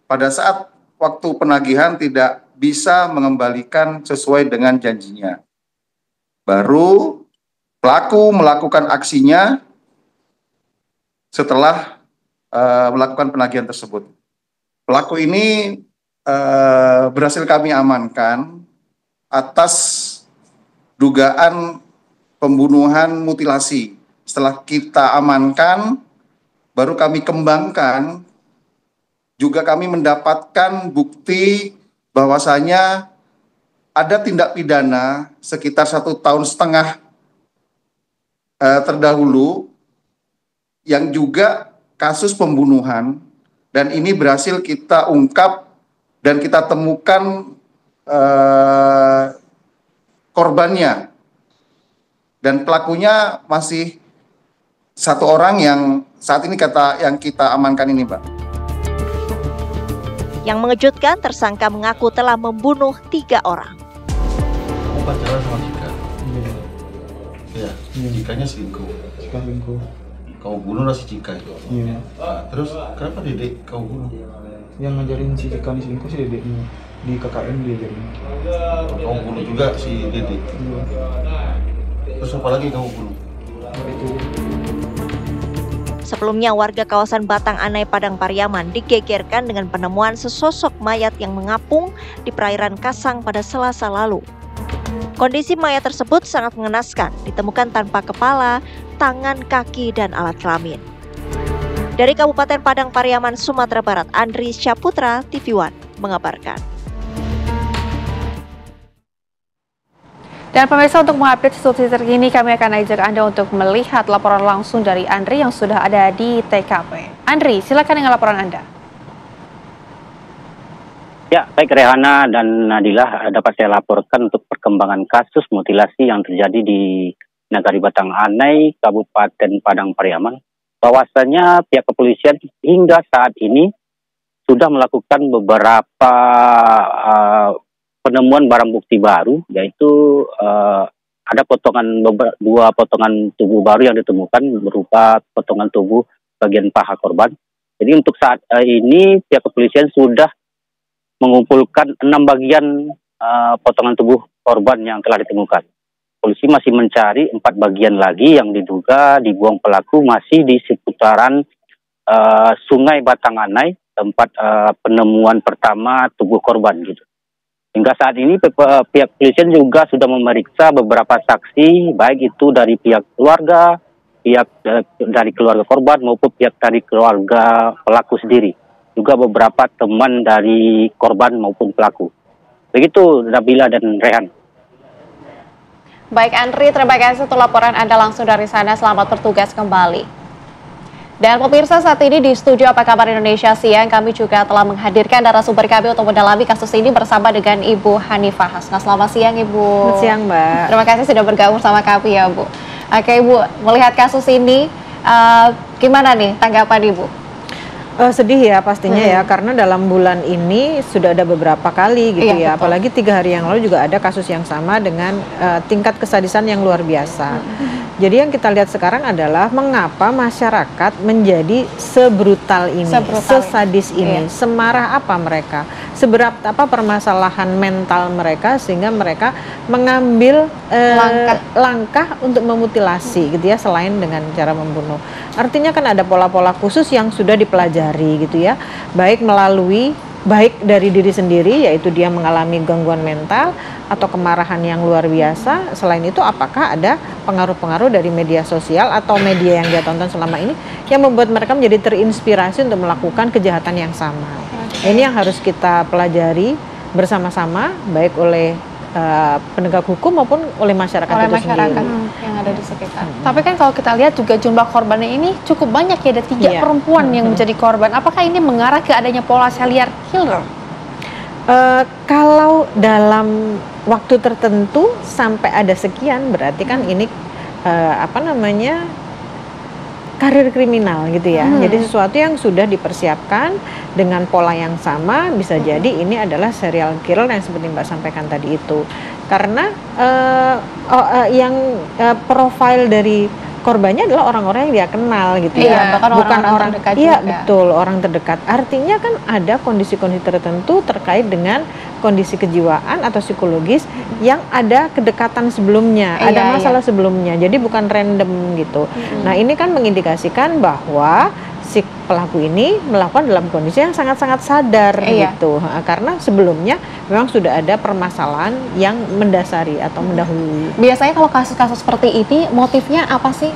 pada saat waktu penagihan tidak bisa mengembalikan sesuai dengan janjinya. Baru pelaku melakukan aksinya setelah melakukan penagihan tersebut. Pelaku ini berhasil kami amankan atas dugaan pembunuhan mutilasi. Setelah kita amankan, baru kami kembangkan, juga kami mendapatkan bukti bahwasanya ada tindak pidana sekitar 1,5 tahun terdahulu yang juga kasus pembunuhan, dan ini berhasil kita ungkap dan kita temukan korbannya, dan pelakunya masih 1 orang yang saat ini yang kita amankan ini, Mbak. Yang mengejutkan, tersangka mengaku telah membunuh 3 orang. Kamu pacaran sama Cika? Iya. Cikanya selingkuh. Cika selingkuh. Kamu bunuh lah si Cika itu? Iya. Nah, terus kenapa Dedek kamu bunuh? Yang ngajarin si Cika ini selingkuh si Dedeknya. Di KKN diajarin. Kamu bunuh juga si Dedek? Iya. Terus apa lagi kamu bunuh? Itu. Sebelumnya, warga kawasan Batang Anai, Padang Pariaman digegerkan dengan penemuan sesosok mayat yang mengapung di perairan Kasang pada Selasa lalu. Kondisi mayat tersebut sangat mengenaskan, ditemukan tanpa kepala, tangan, kaki, dan alat kelamin. Dari Kabupaten Padang Pariaman, Sumatera Barat, Andri Syaputra, TV One mengabarkan. Dan pemirsa, untuk mengupdate situasi terkini, kami akan ajak Anda untuk melihat laporan langsung dari Andri yang sudah ada di TKP. Andri, silakan dengan laporan Anda. Ya, baik Rehana dan Nadilah, dapat saya laporkan untuk perkembangan kasus mutilasi yang terjadi di Nagari Batang Anai, Kabupaten Padang Pariaman. Bahwasanya pihak kepolisian hingga saat ini sudah melakukan beberapa penemuan barang bukti baru, yaitu ada dua potongan tubuh baru yang ditemukan berupa potongan tubuh bagian paha korban. Jadi untuk saat ini pihak kepolisian sudah mengumpulkan 6 bagian potongan tubuh korban yang telah ditemukan. Polisi masih mencari 4 bagian lagi yang diduga dibuang pelaku masih di seputaran Sungai Batang Anai, tempat penemuan pertama tubuh korban gitu. Hingga saat ini pihak kepolisian juga sudah memeriksa beberapa saksi, baik itu dari pihak keluarga, pihak dari keluarga korban maupun pihak dari keluarga pelaku sendiri. Juga beberapa teman dari korban maupun pelaku. Begitu Nabila dan Rehan. Baik Andri, terima kasih untuk laporan Anda langsung dari sana. Selamat bertugas kembali. Dan pemirsa, saat ini di studio Apa Kabar Indonesia Siang, kami juga telah menghadirkan narasumber kami untuk mendalami kasus ini bersama dengan Ibu Hanifah Hasna. Selamat siang Ibu. Selamat siang Mbak. Terima kasih sudah bergabung sama kami ya Bu. Oke Ibu, melihat kasus ini gimana nih tanggapan Ibu? Sedih ya pastinya ya, karena dalam bulan ini sudah ada beberapa kali gitu ya, apalagi 3 hari yang lalu juga ada kasus yang sama dengan tingkat kesadisan yang luar biasa. Jadi yang kita lihat sekarang adalah mengapa masyarakat menjadi sebrutal ini, sesadis ini, semarah apa mereka, seberat apa permasalahan mental mereka sehingga mereka mengambil langkah untuk memutilasi gitu ya, selain dengan cara membunuh. Artinya kan ada pola-pola khusus yang sudah dipelajari gitu ya, baik dari diri sendiri, yaitu dia mengalami gangguan mental atau kemarahan yang luar biasa. Selain itu, apakah ada pengaruh-pengaruh dari media sosial atau media yang dia tonton selama ini yang membuat mereka menjadi terinspirasi untuk melakukan kejahatan yang sama. Ini yang harus kita pelajari bersama-sama, baik oleh penegak hukum maupun oleh masyarakat itu sendiri yang ada di sekitar. Tapi kan kalau kita lihat juga jumlah korbannya ini cukup banyak ya, ada 3 perempuan yang menjadi korban. Apakah ini mengarah ke adanya pola serial killer? Kalau dalam waktu tertentu sampai ada sekian, berarti kan ini karir kriminal gitu ya. Jadi sesuatu yang sudah dipersiapkan dengan pola yang sama, bisa jadi ini adalah serial killer yang seperti Mbak sampaikan tadi itu. Karena profil dari korbannya adalah orang-orang yang dia kenal gitu ya, bukan orang terdekat. Iya, betul, orang terdekat. Artinya kan ada kondisi-kondisi tertentu terkait dengan kondisi kejiwaan atau psikologis yang ada kedekatan sebelumnya, ada masalah sebelumnya. Jadi bukan random gitu. Nah, ini kan mengindikasikan bahwa si pelaku ini melakukan dalam kondisi yang sangat-sangat sadar gitu, karena sebelumnya memang sudah ada permasalahan yang mendasari atau mendahului. Biasanya kalau kasus-kasus seperti ini motifnya apa sih,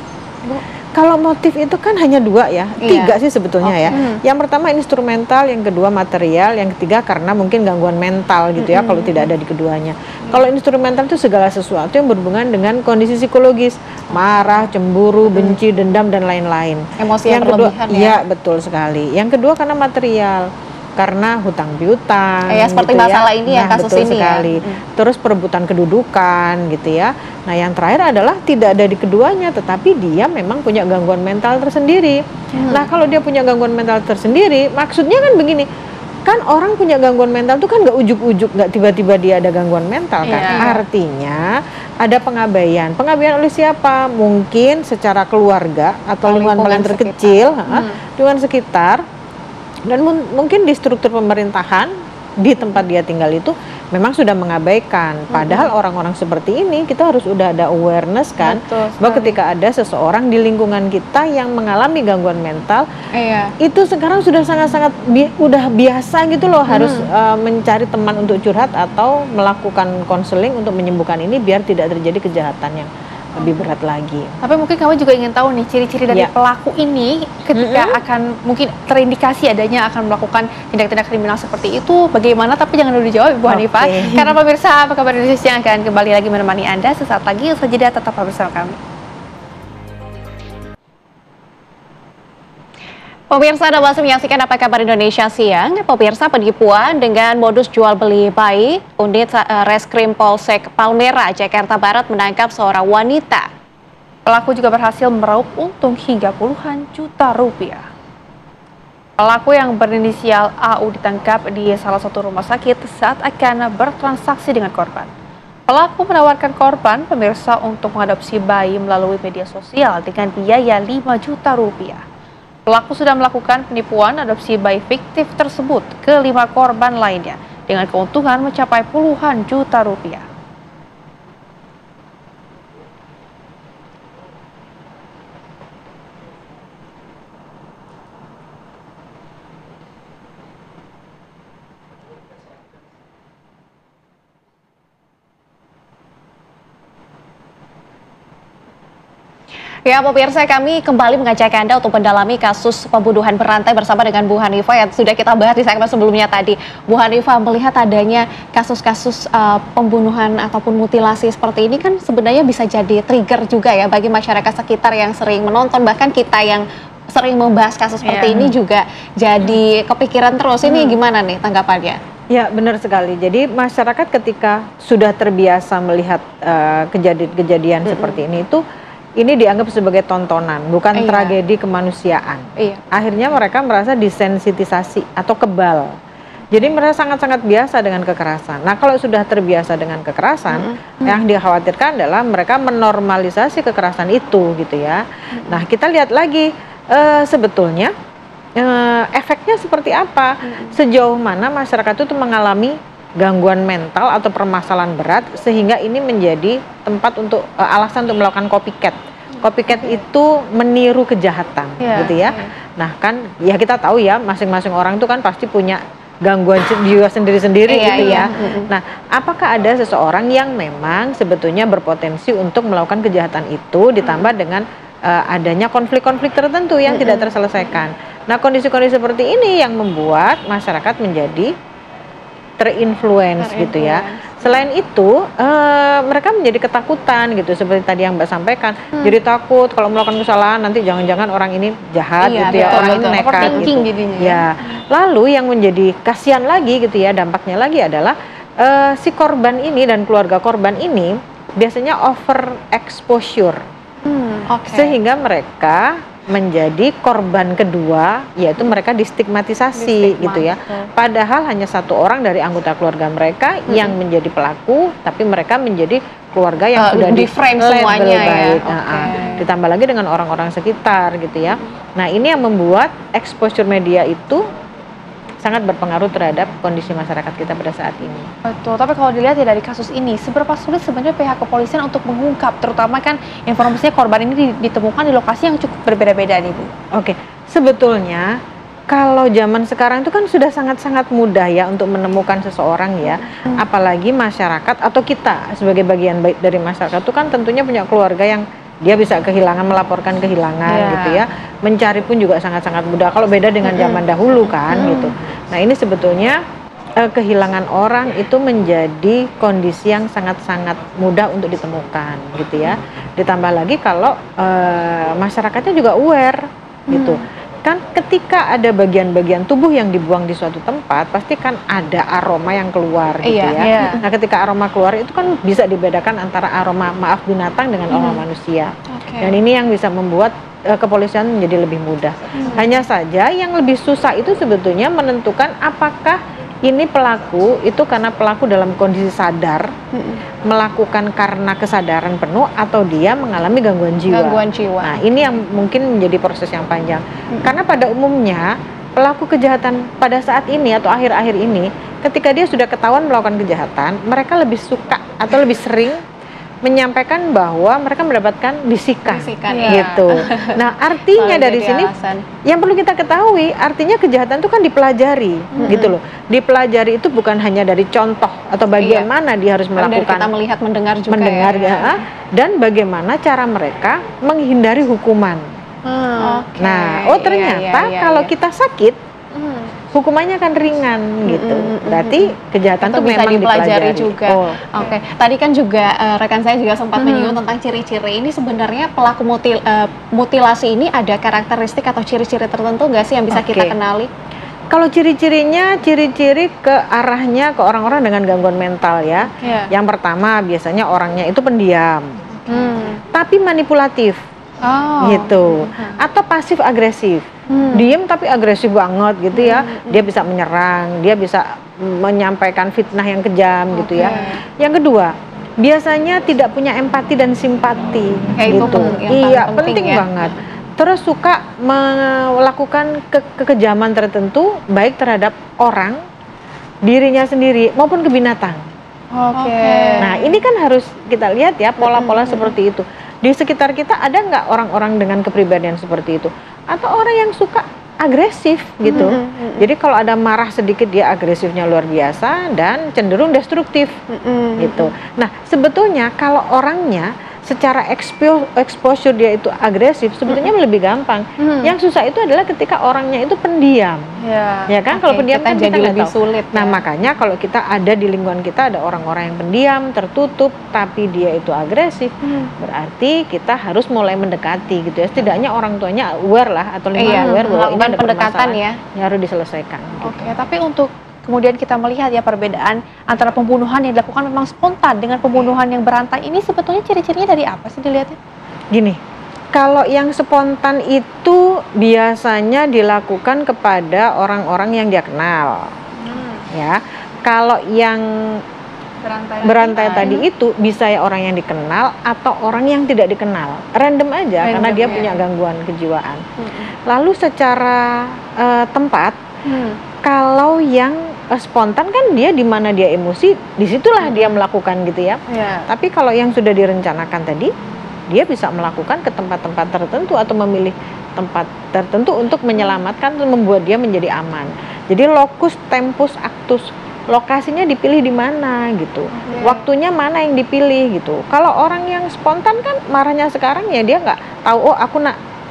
Bu? Kalau motif itu kan hanya 2 ya, 3 sih sebetulnya ya. Yang pertama instrumental, yang kedua material, yang ketiga karena mungkin gangguan mental gitu ya, kalau tidak ada di keduanya. Kalau instrumental itu segala sesuatu yang berhubungan dengan kondisi psikologis, marah, cemburu, benci, dendam dan lain-lain. Emosi yang berlebihan ya. Iya, betul sekali. Yang kedua karena material, karena hutang piutang seperti gitu masalah ini ya, kasus betul ini sekali. Terus perebutan kedudukan gitu ya. Nah, yang terakhir adalah tidak ada di keduanya, tetapi dia memang punya gangguan mental tersendiri. Nah, kalau dia punya gangguan mental tersendiri, maksudnya kan begini, kan orang punya gangguan mental itu kan nggak ujuk-ujuk, nggak tiba-tiba dia ada gangguan mental kan. Artinya ada pengabaian oleh siapa? Mungkin secara keluarga atau lingkungan paling terkecil, lingkungan sekitar. Dan mungkin di struktur pemerintahan di tempat dia tinggal itu memang sudah mengabaikan. Padahal orang-orang seperti ini kita harus udah ada awareness kan, bahwa ketika ada seseorang di lingkungan kita yang mengalami gangguan mental, itu sekarang sudah sangat-sangat udah biasa gitu loh, harus mencari teman untuk curhat atau melakukan konseling untuk menyembuhkan ini biar tidak terjadi kejahatan yang lebih berat lagi. Tapi mungkin kamu juga ingin tahu nih ciri-ciri dari pelaku ini ketika akan mungkin terindikasi adanya akan melakukan tindak-tindak kriminal seperti itu bagaimana, tapi jangan dulu dijawab Ibu Hanifah, karena pemirsa Apa Kabar Indonesia akan kembali lagi menemani Anda sesaat lagi. Usai jeda tetap bersama kami. Pemirsa, Anda masih menyaksikan Apa Kabar Indonesia Siang. Pemirsa, penipuan dengan modus jual beli bayi, unit Reskrim Polsek Palmera, Jakarta Barat menangkap seorang wanita. Pelaku juga berhasil meraup untung hingga puluhan juta rupiah. Pelaku yang berinisial AU ditangkap di salah satu rumah sakit saat akan bertransaksi dengan korban. Pelaku menawarkan korban, pemirsa, untuk mengadopsi bayi melalui media sosial dengan biaya 5 juta rupiah. Pelaku sudah melakukan penipuan adopsi bayi fiktif tersebut ke 5 korban lainnya dengan keuntungan mencapai puluhan juta rupiah. Ya, pemirsa, kami kembali mengajak Anda untuk mendalami kasus pembunuhan berantai bersama dengan Bu Hanifah yang sudah kita bahas di segmen sebelumnya tadi. Bu Hanifah, melihat adanya kasus-kasus pembunuhan ataupun mutilasi seperti ini kan sebenarnya bisa jadi trigger juga ya bagi masyarakat sekitar yang sering menonton, bahkan kita yang sering membahas kasus seperti ini juga jadi kepikiran terus. Ini gimana nih tanggapannya? Ya, benar sekali. Jadi masyarakat ketika sudah terbiasa melihat kejadian-kejadian seperti ini dianggap sebagai tontonan, bukan tragedi kemanusiaan. Akhirnya mereka merasa disensitisasi atau kebal. Jadi mereka sangat-sangat biasa dengan kekerasan. Nah, kalau sudah terbiasa dengan kekerasan, yang dikhawatirkan adalah mereka menormalisasi kekerasan itu gitu ya. Nah, kita lihat lagi sebetulnya efeknya seperti apa, sejauh mana masyarakat itu mengalami gangguan mental atau permasalahan berat sehingga ini menjadi tempat untuk alasan untuk melakukan copycat. Copycat itu meniru kejahatan, gitu ya. Nah, kan ya kita tahu ya, masing-masing orang itu kan pasti punya gangguan jiwa sendiri-sendiri gitu ya. Nah, apakah ada seseorang yang memang sebetulnya berpotensi untuk melakukan kejahatan itu ditambah dengan adanya konflik-konflik tertentu yang tidak terselesaikan. Nah, kondisi-kondisi seperti ini yang membuat masyarakat menjadi terinfluence gitu ya. Selain itu, mereka menjadi ketakutan gitu, seperti tadi yang Mbak sampaikan. Jadi takut kalau melakukan kesalahan nanti jangan-jangan orang ini jahat gitu ya, orang ini nekat gitu. Ya. Lalu yang menjadi kasihan lagi gitu ya, dampaknya lagi adalah si korban ini dan keluarga korban ini biasanya over exposure. Sehingga mereka menjadi korban kedua, yaitu mereka distigmatisasi gitu ya. Padahal hanya satu orang dari anggota keluarga mereka yang menjadi pelaku, tapi mereka menjadi keluarga yang sudah di frame semuanya baik. ya. Ditambah lagi dengan orang-orang sekitar gitu ya. Nah, ini yang membuat exposure media itu sangat berpengaruh terhadap kondisi masyarakat kita pada saat ini. Betul, tapi kalau dilihat ya dari kasus ini, seberapa sulit sebenarnya pihak kepolisian untuk mengungkap, terutama kan informasinya korban ini ditemukan di lokasi yang cukup berbeda-beda nih Bu. Oke, sebetulnya kalau zaman sekarang itu kan sudah sangat-sangat mudah ya untuk menemukan seseorang ya, apalagi masyarakat atau kita sebagai bagian baik dari masyarakat itu kan tentunya punya keluarga yang dia bisa kehilangan, melaporkan kehilangan gitu ya, mencari pun juga sangat-sangat mudah. Kalau beda dengan zaman dahulu kan gitu. Nah ini sebetulnya kehilangan orang itu menjadi kondisi yang sangat-sangat mudah untuk ditemukan gitu ya. Ditambah lagi kalau masyarakatnya juga aware gitu. Kan ketika ada bagian-bagian tubuh yang dibuang di suatu tempat, pasti kan ada aroma yang keluar gitu ya. Nah ketika aroma keluar itu kan bisa dibedakan antara aroma binatang dengan aroma manusia. Dan ini yang bisa membuat kepolisian menjadi lebih mudah. Hanya saja yang lebih susah itu sebetulnya menentukan apakah ini pelaku itu karena pelaku dalam kondisi sadar melakukan karena kesadaran penuh atau dia mengalami gangguan jiwa. Nah ini yang mungkin menjadi proses yang panjang. Karena pada umumnya pelaku kejahatan pada saat ini atau akhir-akhir ini ketika dia sudah ketahuan melakukan kejahatan, mereka lebih suka atau lebih sering menyampaikan bahwa mereka mendapatkan bisikan gitu. Nah artinya dari sini yang perlu kita ketahui, artinya kejahatan itu kan dipelajari gitu loh. Dipelajari itu bukan hanya dari contoh atau bagian mana dia harus melakukan. Dari kita melihat, mendengar juga dan bagaimana cara mereka menghindari hukuman. Nah, ternyata kalau kita sakit hukumannya kan ringan gitu. Berarti kejahatan itu memang dipelajari juga. Tadi kan juga rekan saya juga sempat menyinggung tentang ciri-ciri. Ini sebenarnya pelaku mutilasi ini ada karakteristik atau ciri-ciri tertentu nggak sih yang bisa kita kenali? Kalau ciri-cirinya, ciri-ciri ke arahnya ke orang-orang dengan gangguan mental ya. Yang pertama biasanya orangnya itu pendiam, tapi manipulatif, gitu, atau pasif agresif. Diem tapi agresif banget gitu ya. Dia bisa menyerang, dia bisa menyampaikan fitnah yang kejam gitu ya. Yang kedua, biasanya tidak punya empati dan simpati gitu. Iya, penting banget. Terus suka melakukan kekejaman tertentu baik terhadap orang, dirinya sendiri maupun ke binatang. Nah, ini kan harus kita lihat ya pola-pola seperti itu. Di sekitar kita ada nggak orang-orang dengan kepribadian seperti itu? Atau orang yang suka agresif gitu. Jadi kalau ada marah sedikit dia agresifnya luar biasa dan cenderung destruktif gitu. Nah sebetulnya kalau orangnya secara exposure dia itu agresif sebetulnya lebih gampang. Yang susah itu adalah ketika orangnya itu pendiam. Ya kan kalau pendiam kan kita jadi lebih sulit. Nah makanya kalau kita ada di lingkungan kita ada orang-orang yang pendiam, tertutup tapi dia itu agresif, berarti kita harus mulai mendekati gitu ya. Setidaknya orang tuanya aware lah atau lingkungan aware bahwa ini ada pendekatan yang harus diselesaikan. Tapi untuk kemudian kita melihat ya perbedaan antara pembunuhan yang dilakukan memang spontan dengan pembunuhan yang berantai, ini sebetulnya ciri-cirinya dari apa sih dilihatnya? Gini, kalau yang spontan itu biasanya dilakukan kepada orang-orang yang dia kenal, ya. Kalau yang berantai tadi itu bisa ya orang yang dikenal atau orang yang tidak dikenal, random aja karena dia punya gangguan kejiwaan. Lalu secara tempat, kalau yang spontan kan dia di mana dia emosi, disitulah dia melakukan gitu ya. Tapi kalau yang sudah direncanakan tadi, dia bisa melakukan ke tempat-tempat tertentu atau memilih tempat tertentu untuk menyelamatkan dan membuat dia menjadi aman. Jadi locus tempus actus, lokasinya dipilih di mana gitu, waktunya mana yang dipilih gitu. Kalau orang yang spontan kan marahnya sekarang ya dia nggak tahu,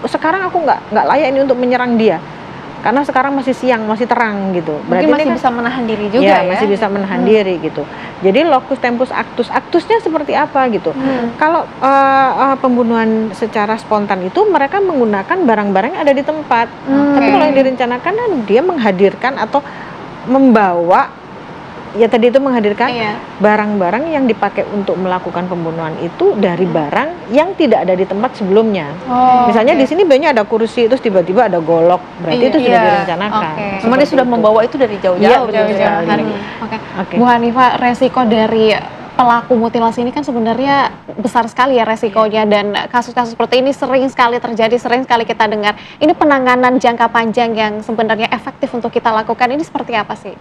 sekarang aku nggak layak ini untuk menyerang dia. Karena sekarang masih siang, masih terang gitu. Berarti masih bisa menahan diri juga ya? Masih bisa menahan diri gitu. Jadi locus tempus actus, actusnya seperti apa gitu. Kalau pembunuhan secara spontan itu mereka menggunakan barang-barang yang ada di tempat. Tapi kalau yang direncanakan kan dia menghadirkan atau membawa, ya tadi itu menghadirkan barang-barang yang dipakai untuk melakukan pembunuhan itu dari barang yang tidak ada di tempat sebelumnya. Misalnya di sini banyak ada kursi, terus tiba-tiba ada golok, berarti itu sudah direncanakan. Memang dia sudah membawa itu dari jauh-jauh. Bu Hanifah, resiko dari pelaku mutilasi ini kan sebenarnya besar sekali ya resikonya, dan kasus-kasus seperti ini sering sekali terjadi, sering sekali kita dengar. Ini penanganan jangka panjang yang sebenarnya efektif untuk kita lakukan ini seperti apa sih?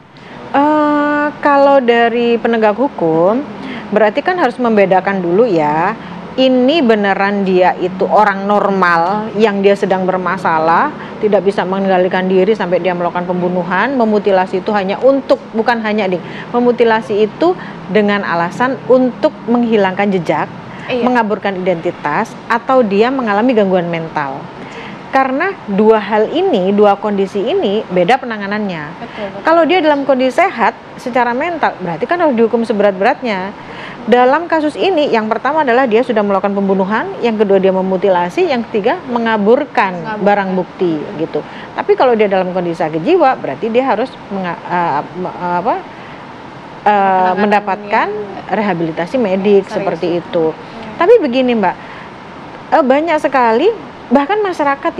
Kalau dari penegak hukum, berarti kan harus membedakan dulu ya, ini beneran dia itu orang normal yang dia sedang bermasalah, tidak bisa mengendalikan diri sampai dia melakukan pembunuhan, memutilasi itu hanya untuk, bukan hanya memutilasi itu dengan alasan untuk menghilangkan jejak, mengaburkan identitas, atau dia mengalami gangguan mental. Karena dua hal ini, dua kondisi ini beda penanganannya. Kalau dia dalam kondisi sehat secara mental, berarti kan harus dihukum seberat-beratnya. Dalam kasus ini, yang pertama adalah dia sudah melakukan pembunuhan, yang kedua dia memutilasi, yang ketiga mengaburkan barang bukti gitu. Tapi kalau dia dalam kondisi sakit jiwa, berarti dia harus mendapatkan rehabilitasi medik seperti itu. Tapi begini Mbak, banyak sekali bahkan masyarakat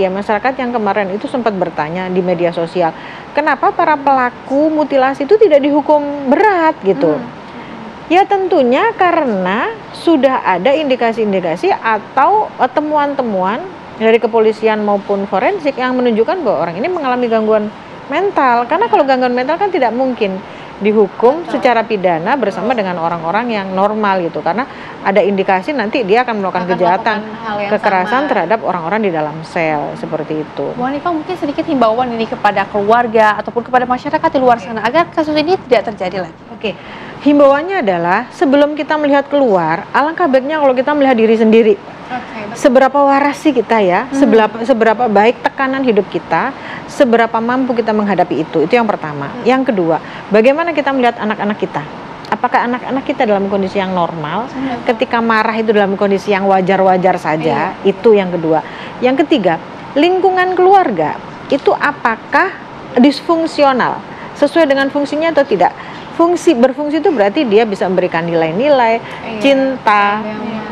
yang kemarin itu sempat bertanya di media sosial, kenapa para pelaku mutilasi itu tidak dihukum berat gitu. Ya tentunya karena sudah ada indikasi-indikasi atau temuan-temuan dari kepolisian maupun forensik yang menunjukkan bahwa orang ini mengalami gangguan mental. Karena kalau gangguan mental kan tidak mungkin dihukum secara pidana bersama dengan orang-orang yang normal gitu, karena ada indikasi nanti dia akan melakukan kejahatan kekerasan terhadap orang-orang di dalam sel seperti itu. Bu Hanifah, mungkin sedikit himbauan ini kepada keluarga ataupun kepada masyarakat di luar sana agar kasus ini tidak terjadi lagi. Himbauannya adalah sebelum kita melihat keluar, alangkah baiknya kalau kita melihat diri sendiri. Seberapa waras sih kita ya, seberapa baik tekanan hidup kita, seberapa mampu kita menghadapi itu yang pertama. Yang kedua, bagaimana kita melihat anak-anak kita, apakah anak-anak kita dalam kondisi yang normal, ketika marah itu dalam kondisi yang wajar-wajar saja, itu yang kedua. Yang ketiga, lingkungan keluarga itu apakah disfungsional, sesuai dengan fungsinya atau tidak. Berfungsi itu berarti dia bisa memberikan nilai-nilai, cinta,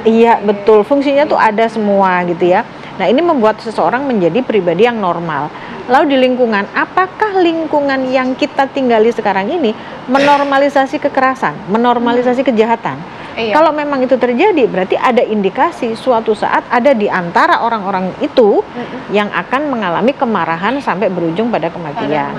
iya betul, fungsinya tuh ada semua gitu ya. Nah ini membuat seseorang menjadi pribadi yang normal. Lalu di lingkungan, apakah lingkungan yang kita tinggali sekarang ini menormalisasi kekerasan, menormalisasi kejahatan? Kalau memang itu terjadi, berarti ada indikasi suatu saat ada di antara orang-orang itu yang akan mengalami kemarahan sampai berujung pada kematian.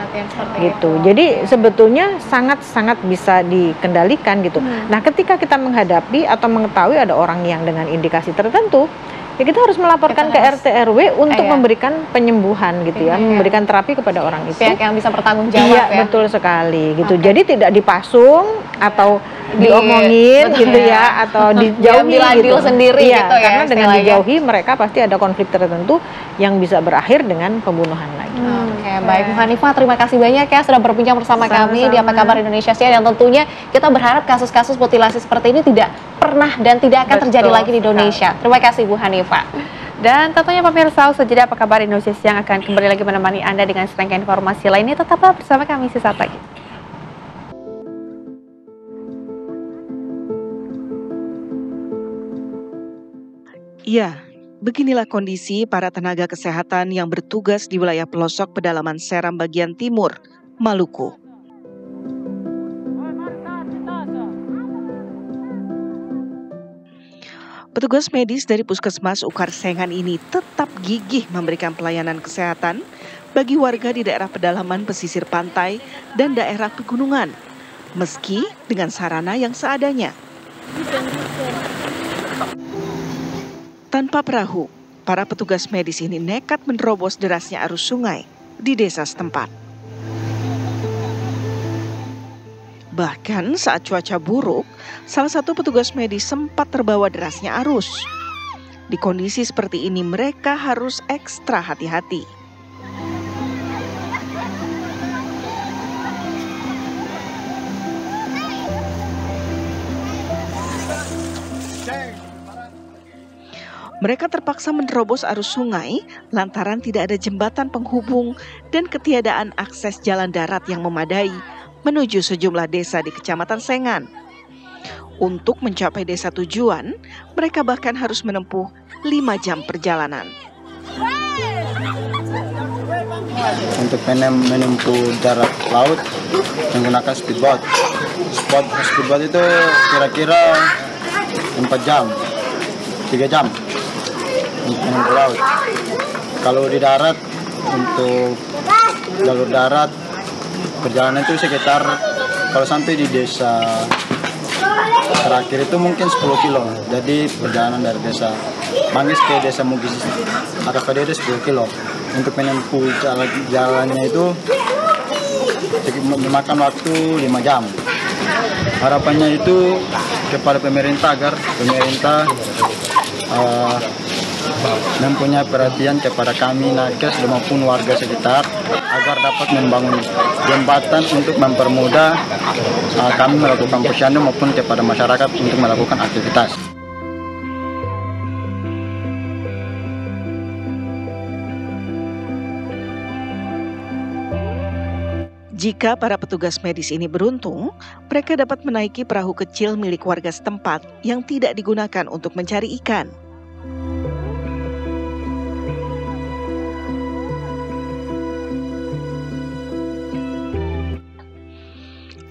Gitu. Jadi sebetulnya sangat-sangat bisa dikendalikan gitu. Nah, ketika kita menghadapi atau mengetahui ada orang yang dengan indikasi tertentu, ya kita harus melaporkan ke RT RW untuk memberikan penyembuhan gitu ya, memberikan terapi kepada orang itu. Pihak yang bisa bertanggung jawab ya. Betul sekali gitu. Jadi tidak dipasung atau diomongin gitu ya, atau dijauhi gitu sendiri gitu ya. Karena dengan dijauhi mereka pasti ada konflik tertentu yang bisa berakhir dengan pembunuhan lagi. Oke, baik Bu Hanifah, terima kasih banyak ya sudah berbincang bersama kami di Apa Kabar Indonesia Siang, dan tentunya kita berharap kasus-kasus mutilasi seperti ini tidak pernah dan tidak akan terjadi lagi di Indonesia. Terima kasih Bu Hanifah. Dan tentunya pemirsa, sejenak Apa Kabar Indonesia Siang akan kembali lagi menemani Anda dengan serangkaian informasi lainnya. Tetaplah bersama kami sesaat lagi. Ya, beginilah kondisi para tenaga kesehatan yang bertugas di wilayah pelosok pedalaman Seram bagian timur, Maluku. Petugas medis dari Puskesmas Ukarsengan ini tetap gigih memberikan pelayanan kesehatan bagi warga di daerah pedalaman pesisir pantai dan daerah pegunungan, meski dengan sarana yang seadanya. Tanpa perahu, para petugas medis ini nekat menerobos derasnya arus sungai di desa setempat. Bahkan saat cuaca buruk, salah satu petugas medis sempat terbawa derasnya arus. Di kondisi seperti ini mereka harus ekstra hati-hati. Mereka terpaksa menerobos arus sungai lantaran tidak ada jembatan penghubung dan ketiadaan akses jalan darat yang memadai menuju sejumlah desa di Kecamatan Sengan. Untuk mencapai desa tujuan, mereka bahkan harus menempuh 5 jam perjalanan. Untuk menempuh darat laut menggunakan speedboat. Speedboat itu kira-kira 4 jam, 3 jam untuk menempuh laut. Kalau di darat, untuk jalur darat perjalanan itu sekitar, kalau sampai di desa terakhir itu mungkin 10 kilo. Jadi perjalanan dari desa Manggis ke desa Mugis atau ke desa 10 kilo. Untuk menempuh jalannya itu memakan waktu 5 jam. Harapannya itu kepada pemerintah agar pemerintah mempunyai perhatian kepada kami nakes maupun warga sekitar agar dapat membangun jembatan untuk mempermudah kami melakukan posyandu maupun kepada masyarakat untuk melakukan aktivitas. Jika para petugas medis ini beruntung, mereka dapat menaiki perahu kecil milik warga setempat yang tidak digunakan untuk mencari ikan.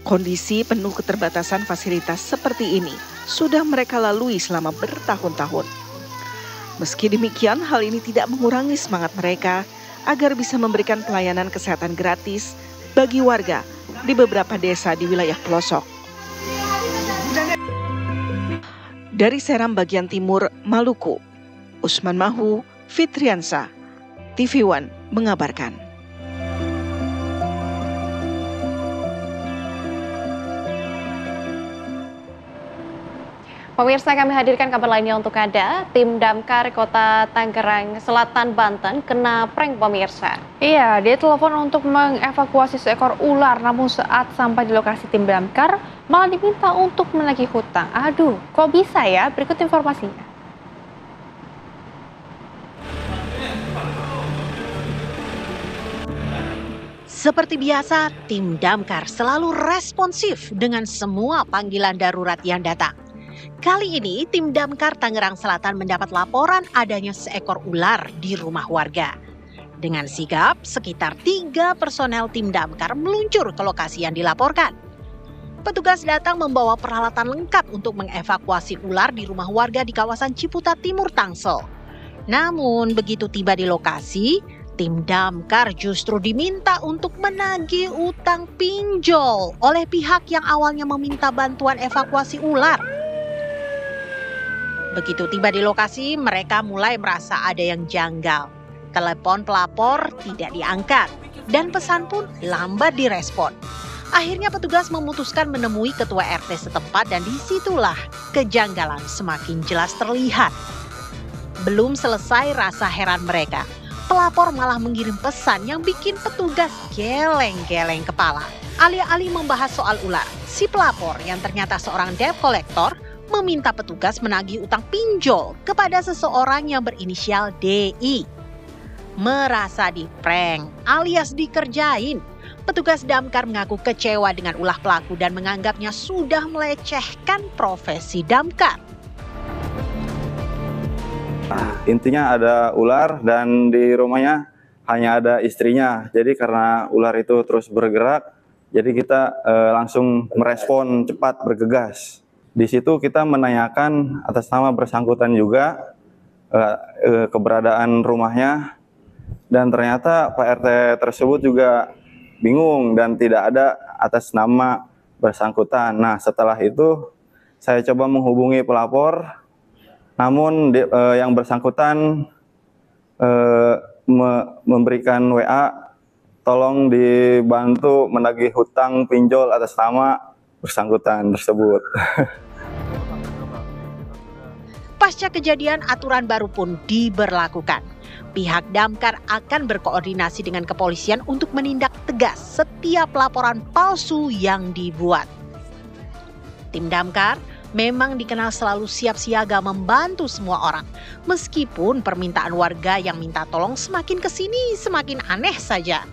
Kondisi penuh keterbatasan fasilitas seperti ini sudah mereka lalui selama bertahun-tahun. Meski demikian, hal ini tidak mengurangi semangat mereka agar bisa memberikan pelayanan kesehatan gratis bagi warga di beberapa desa di wilayah pelosok. Dari Seram bagian timur Maluku, Usman Mahu, Fitriansa, TV One mengabarkan. Pemirsa, kami hadirkan kabar lainnya untuk Anda. Tim Damkar Kota Tangerang Selatan, Banten kena prank pemirsa. Iya, dia telepon untuk mengevakuasi seekor ular, namun saat sampai di lokasi tim Damkar malah diminta untuk menagih hutang. Aduh, kok bisa ya? Berikut informasinya. Seperti biasa, tim Damkar selalu responsif dengan semua panggilan darurat yang datang. Kali ini, tim Damkar Tangerang Selatan mendapat laporan adanya seekor ular di rumah warga. Dengan sigap, sekitar 3 personel tim Damkar meluncur ke lokasi yang dilaporkan. Petugas datang membawa peralatan lengkap untuk mengevakuasi ular di rumah warga di kawasan Ciputat Timur, Tangsel. Namun, begitu tiba di lokasi, tim Damkar justru diminta untuk menagih utang pinjol oleh pihak yang awalnya meminta bantuan evakuasi ular. Begitu tiba di lokasi, mereka mulai merasa ada yang janggal. Telepon pelapor tidak diangkat, dan pesan pun lambat direspon. Akhirnya petugas memutuskan menemui ketua RT setempat dan disitulah kejanggalan semakin jelas terlihat. Belum selesai rasa heran mereka, pelapor malah mengirim pesan yang bikin petugas geleng-geleng kepala. Alih-alih membahas soal ular, si pelapor yang ternyata seorang debt collector meminta petugas menagih utang pinjol kepada seseorang yang berinisial DI. Merasa diprank alias dikerjain, petugas Damkar mengaku kecewa dengan ulah pelaku dan menganggapnya sudah melecehkan profesi Damkar. Intinya ada ular dan di rumahnya hanya ada istrinya. Jadi karena ular itu terus bergerak, jadi kita langsung merespon cepat, bergegas. Di situ kita menanyakan atas nama bersangkutan juga keberadaan rumahnya, dan ternyata Pak RT tersebut juga bingung dan tidak ada atas nama bersangkutan. Nah, setelah itu saya coba menghubungi pelapor, namun yang bersangkutan memberikan WA, tolong dibantu menagih hutang pinjol atas nama bersangkutan tersebut. Pasca kejadian, aturan baru pun diberlakukan. Pihak Damkar akan berkoordinasi dengan kepolisian untuk menindak tegas setiap laporan palsu yang dibuat. Tim Damkar memang dikenal selalu siap siaga membantu semua orang. Meskipun permintaan warga yang minta tolong semakin kesini semakin aneh saja.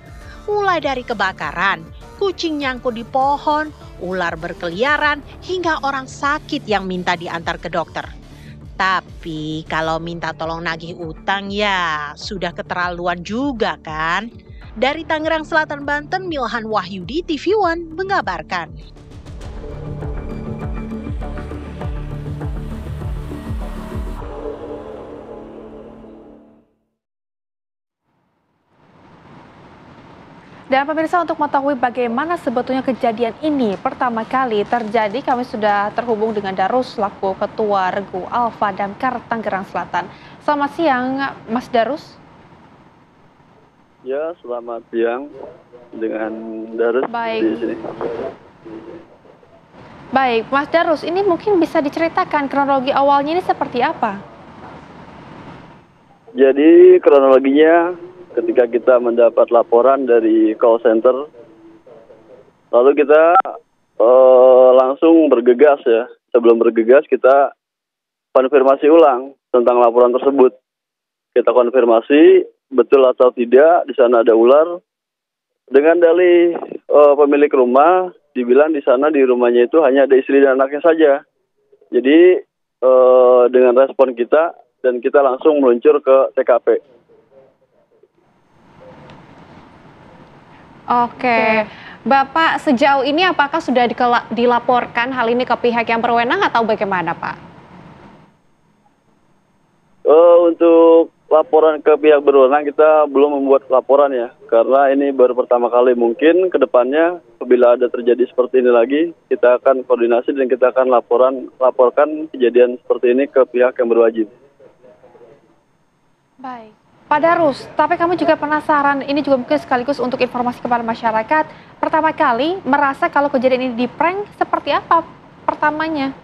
Mulai dari kebakaran, kucing nyangkut di pohon, ular berkeliaran, hingga orang sakit yang minta diantar ke dokter. Tapi kalau minta tolong nagih utang ya sudah keterlaluan juga kan? Dari Tangerang Selatan, Banten, Milhan Wahyudi, TV One mengabarkan. Dan pemirsa, untuk mengetahui bagaimana sebetulnya kejadian ini pertama kali terjadi, kami sudah terhubung dengan Darus selaku Ketua Regu Alfa Damkar Tangerang Selatan. Selamat siang, Mas Darus. Ya, selamat siang dengan Darus di sini. Baik, Mas Darus, ini mungkin bisa diceritakan kronologi awalnya ini seperti apa? Jadi kronologinya ketika kita mendapat laporan dari call center, lalu kita langsung bergegas ya. Sebelum bergegas kita konfirmasi ulang tentang laporan tersebut. Kita konfirmasi betul atau tidak di sana ada ular. Dengan dalih pemilik rumah dibilang di sana di rumahnya itu hanya ada istri dan anaknya saja. Jadi dengan respon kita dan kita langsung meluncur ke TKP. Oke, Bapak sejauh ini apakah sudah dilaporkan hal ini ke pihak yang berwenang atau bagaimana, Pak? Untuk laporan ke pihak berwenang kita belum membuat laporan ya, karena ini baru pertama kali. Mungkin ke depannya apabila ada terjadi seperti ini lagi, kita akan koordinasi dan kita akan laporkan kejadian seperti ini ke pihak yang berwajib. Baik. Pak Darus, tapi kami juga penasaran, ini juga mungkin sekaligus untuk informasi kepada masyarakat. Pertama kali merasa kalau kejadian ini di-prank, seperti apa pertamanya?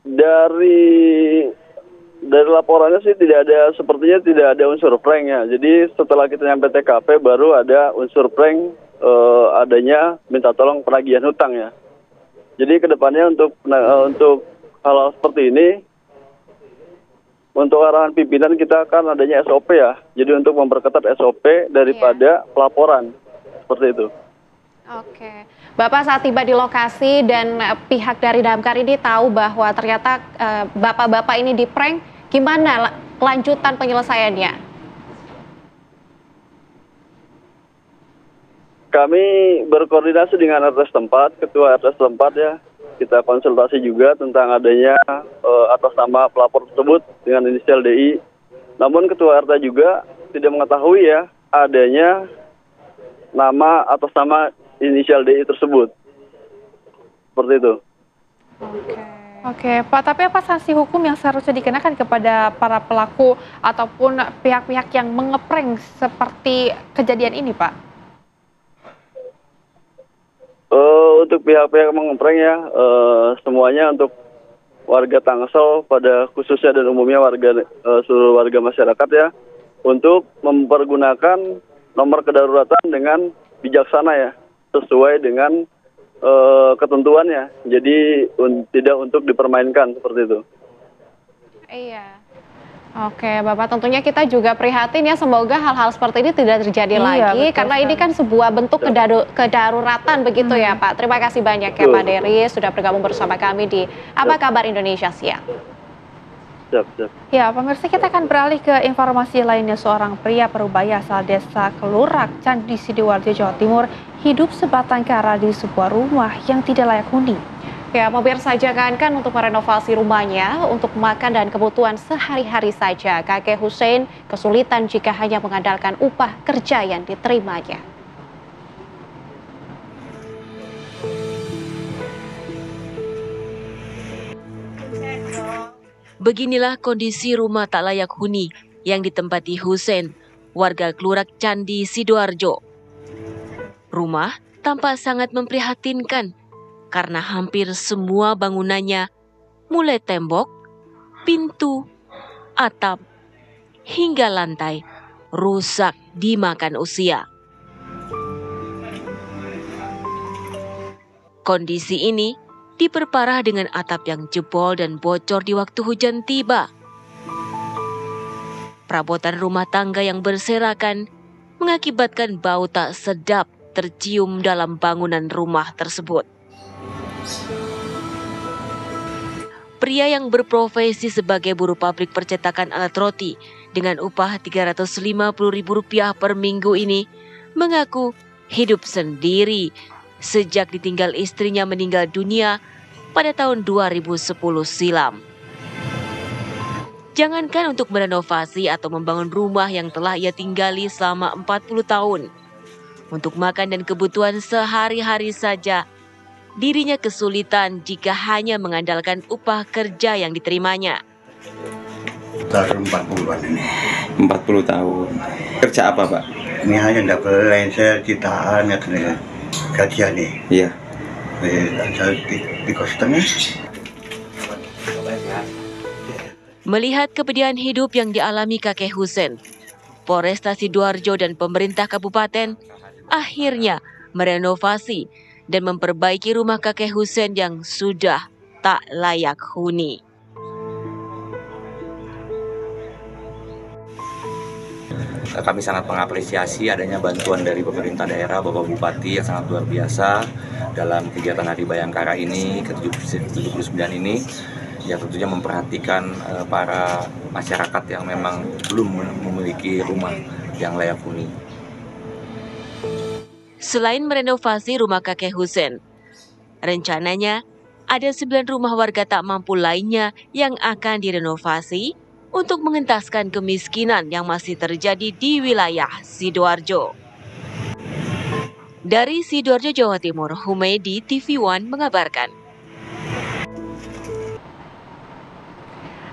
Dari laporannya sih sepertinya tidak ada unsur prank ya. Jadi setelah kita nyampe TKP baru ada unsur prank adanya minta tolong penagihan hutang ya. Jadi kedepannya untuk hal seperti ini, untuk arahan pimpinan kita akan adanya SOP ya. Jadi untuk memperketat SOP daripada pelaporan. Seperti itu. Oke. Bapak saat tiba di lokasi dan pihak dari Damkar ini tahu bahwa ternyata bapak-bapak ini di-prank, gimana kelanjutan penyelesaiannya? Kami berkoordinasi dengan RT setempat, Ketua RT setempat ya. Kita konsultasi juga tentang adanya atas nama pelapor tersebut dengan inisial DI. Namun Ketua RT juga tidak mengetahui ya adanya nama atas nama inisial DI tersebut. Seperti itu. Oke, Pak, tapi apa sanksi hukum yang seharusnya dikenakan kepada para pelaku ataupun pihak-pihak yang mengeprank seperti kejadian ini, Pak? Untuk pihak-pihak mengeprank ya, semuanya untuk warga Tangsel pada khususnya dan umumnya seluruh warga masyarakat ya, untuk mempergunakan nomor kedaruratan dengan bijaksana ya, sesuai dengan ketentuannya. Jadi tidak untuk dipermainkan seperti itu. Iya. Oke, Bapak, tentunya kita juga prihatin ya, semoga hal-hal seperti ini tidak terjadi lagi, karena ini kan sebuah bentuk kedaruratan begitu ya, Pak. Terima kasih banyak ya, Pak Deris, sudah bergabung bersama kami di Apa Kabar Indonesia Siang. Ya, pemirsa, kita akan beralih ke informasi lainnya. Seorang pria parubaya asal desa Kelurak, Candi Sidoarjo, Jawa Timur, hidup sebatang kara di sebuah rumah yang tidak layak huni. Ya, pemirsa, jangankan untuk merenovasi rumahnya, untuk makan dan kebutuhan sehari-hari saja, kakek Hussein kesulitan jika hanya mengandalkan upah kerja yang diterimanya. Beginilah kondisi rumah tak layak huni yang ditempati Hussein, warga Kelurak Candi Sidoarjo. Rumah tampak sangat memprihatinkan karena hampir semua bangunannya, mulai tembok, pintu, atap, hingga lantai, rusak dimakan usia. Kondisi ini diperparah dengan atap yang jebol dan bocor di waktu hujan tiba. Perabotan rumah tangga yang berserakan mengakibatkan bau tak sedap tercium dalam bangunan rumah tersebut. Pria yang berprofesi sebagai buruh pabrik percetakan alat roti dengan upah Rp350.000 per minggu ini mengaku hidup sendiri sejak ditinggal istrinya meninggal dunia pada tahun 2010 silam. Jangankan untuk merenovasi atau membangun rumah yang telah ia tinggali selama 40 tahun. Untuk makan dan kebutuhan sehari-hari saja, dirinya kesulitan jika hanya mengandalkan upah kerja yang diterimanya. Tahun 40-an ini. 40 tahun. Kerja apa, Pak? Ini hanya double lenser, citaan, ya gajian nih. Iya. Di kos tengah. Melihat kepedihan hidup yang dialami kakek Husen, Polresta Sidoarjo dan pemerintah kabupaten akhirnya merenovasi dan memperbaiki rumah kakek Husen yang sudah tak layak huni. Kami sangat mengapresiasi adanya bantuan dari pemerintah daerah, Bapak Bupati yang sangat luar biasa dalam kegiatan Hari Bayangkara ini, ke-79 ini, yang tentunya memperhatikan para masyarakat yang memang belum memiliki rumah yang layak huni. Selain merenovasi rumah kakek Husen, rencananya ada 9 rumah warga tak mampu lainnya yang akan direnovasi untuk mengentaskan kemiskinan yang masih terjadi di wilayah Sidoarjo. Dari Sidoarjo, Jawa Timur, Humedi, TV One mengabarkan.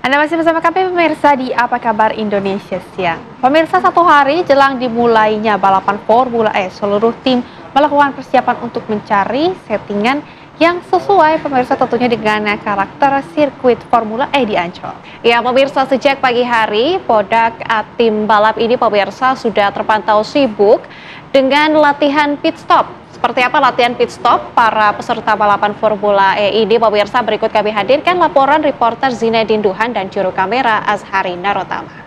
Anda masih bersama kami pemirsa di Apa Kabar Indonesia Siang. Pemirsa, 1 hari jelang dimulainya balapan Formula E, seluruh tim melakukan persiapan untuk mencari settingan yang sesuai pemirsa tentunya dengan karakter sirkuit Formula E di Ancol. Ya pemirsa, sejak pagi hari Podak tim balap ini pemirsa sudah terpantau sibuk dengan latihan pit stop. Seperti apa latihan pit stop para peserta balapan Formula E ini pemirsa, berikut kami hadirkan laporan reporter Zinedine Duhan dan juru kamera Azhari Narotama.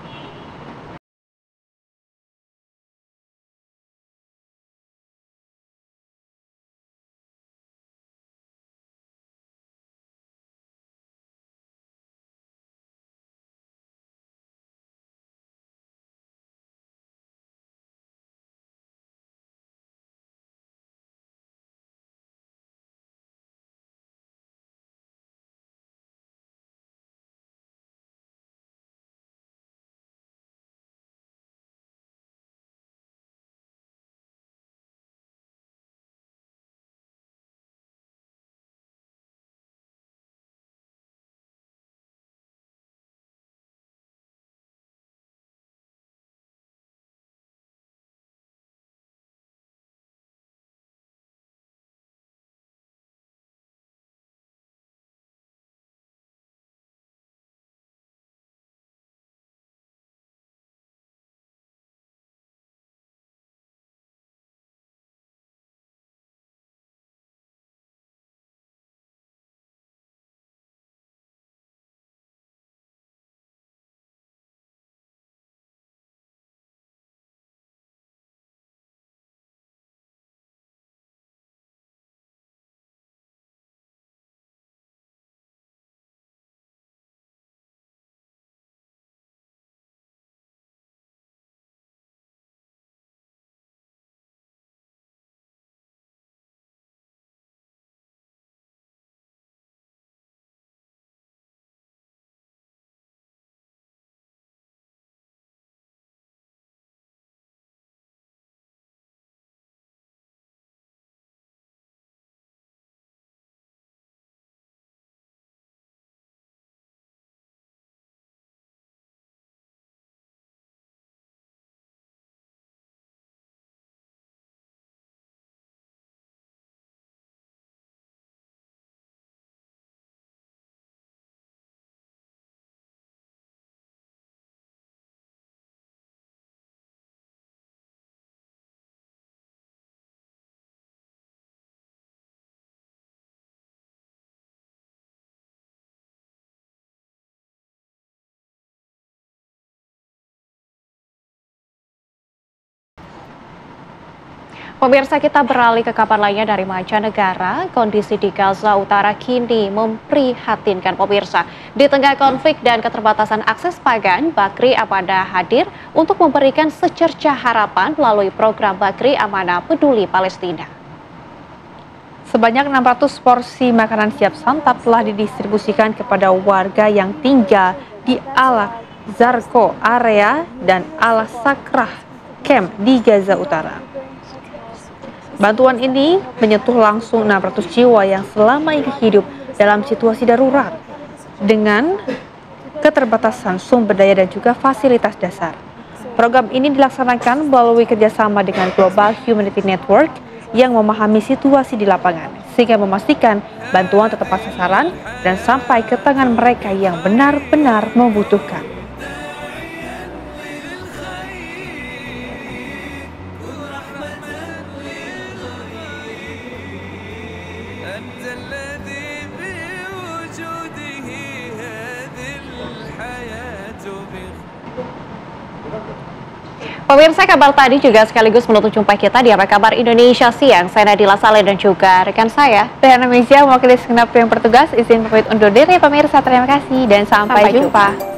Pemirsa, kita beralih ke kabar lainnya dari mancanegara. Kondisi di Gaza Utara kini memprihatinkan pemirsa. Di tengah konflik dan keterbatasan akses pangan, Bakri Amanah hadir untuk memberikan secercah harapan melalui program Bakri Amanah Peduli Palestina. Sebanyak 600 porsi makanan siap santap telah didistribusikan kepada warga yang tinggal di Al-Zarko area dan Al-Sakrah camp di Gaza Utara. Bantuan ini menyentuh langsung 600 jiwa yang selama ini hidup dalam situasi darurat dengan keterbatasan sumber daya dan juga fasilitas dasar. Program ini dilaksanakan melalui kerjasama dengan Global Humanity Network yang memahami situasi di lapangan, sehingga memastikan bantuan tepat sasaran dan sampai ke tangan mereka yang benar-benar membutuhkan. Pemirsa, kabar tadi juga sekaligus menutup jumpa kita di Apa Kabar Indonesia Siang. Saya Nadila Saleh dan juga rekan saya Dehana Mezia, mewakili segenap yang bertugas, izin pamit undur diri pemirsa. Terima kasih dan sampai jumpa.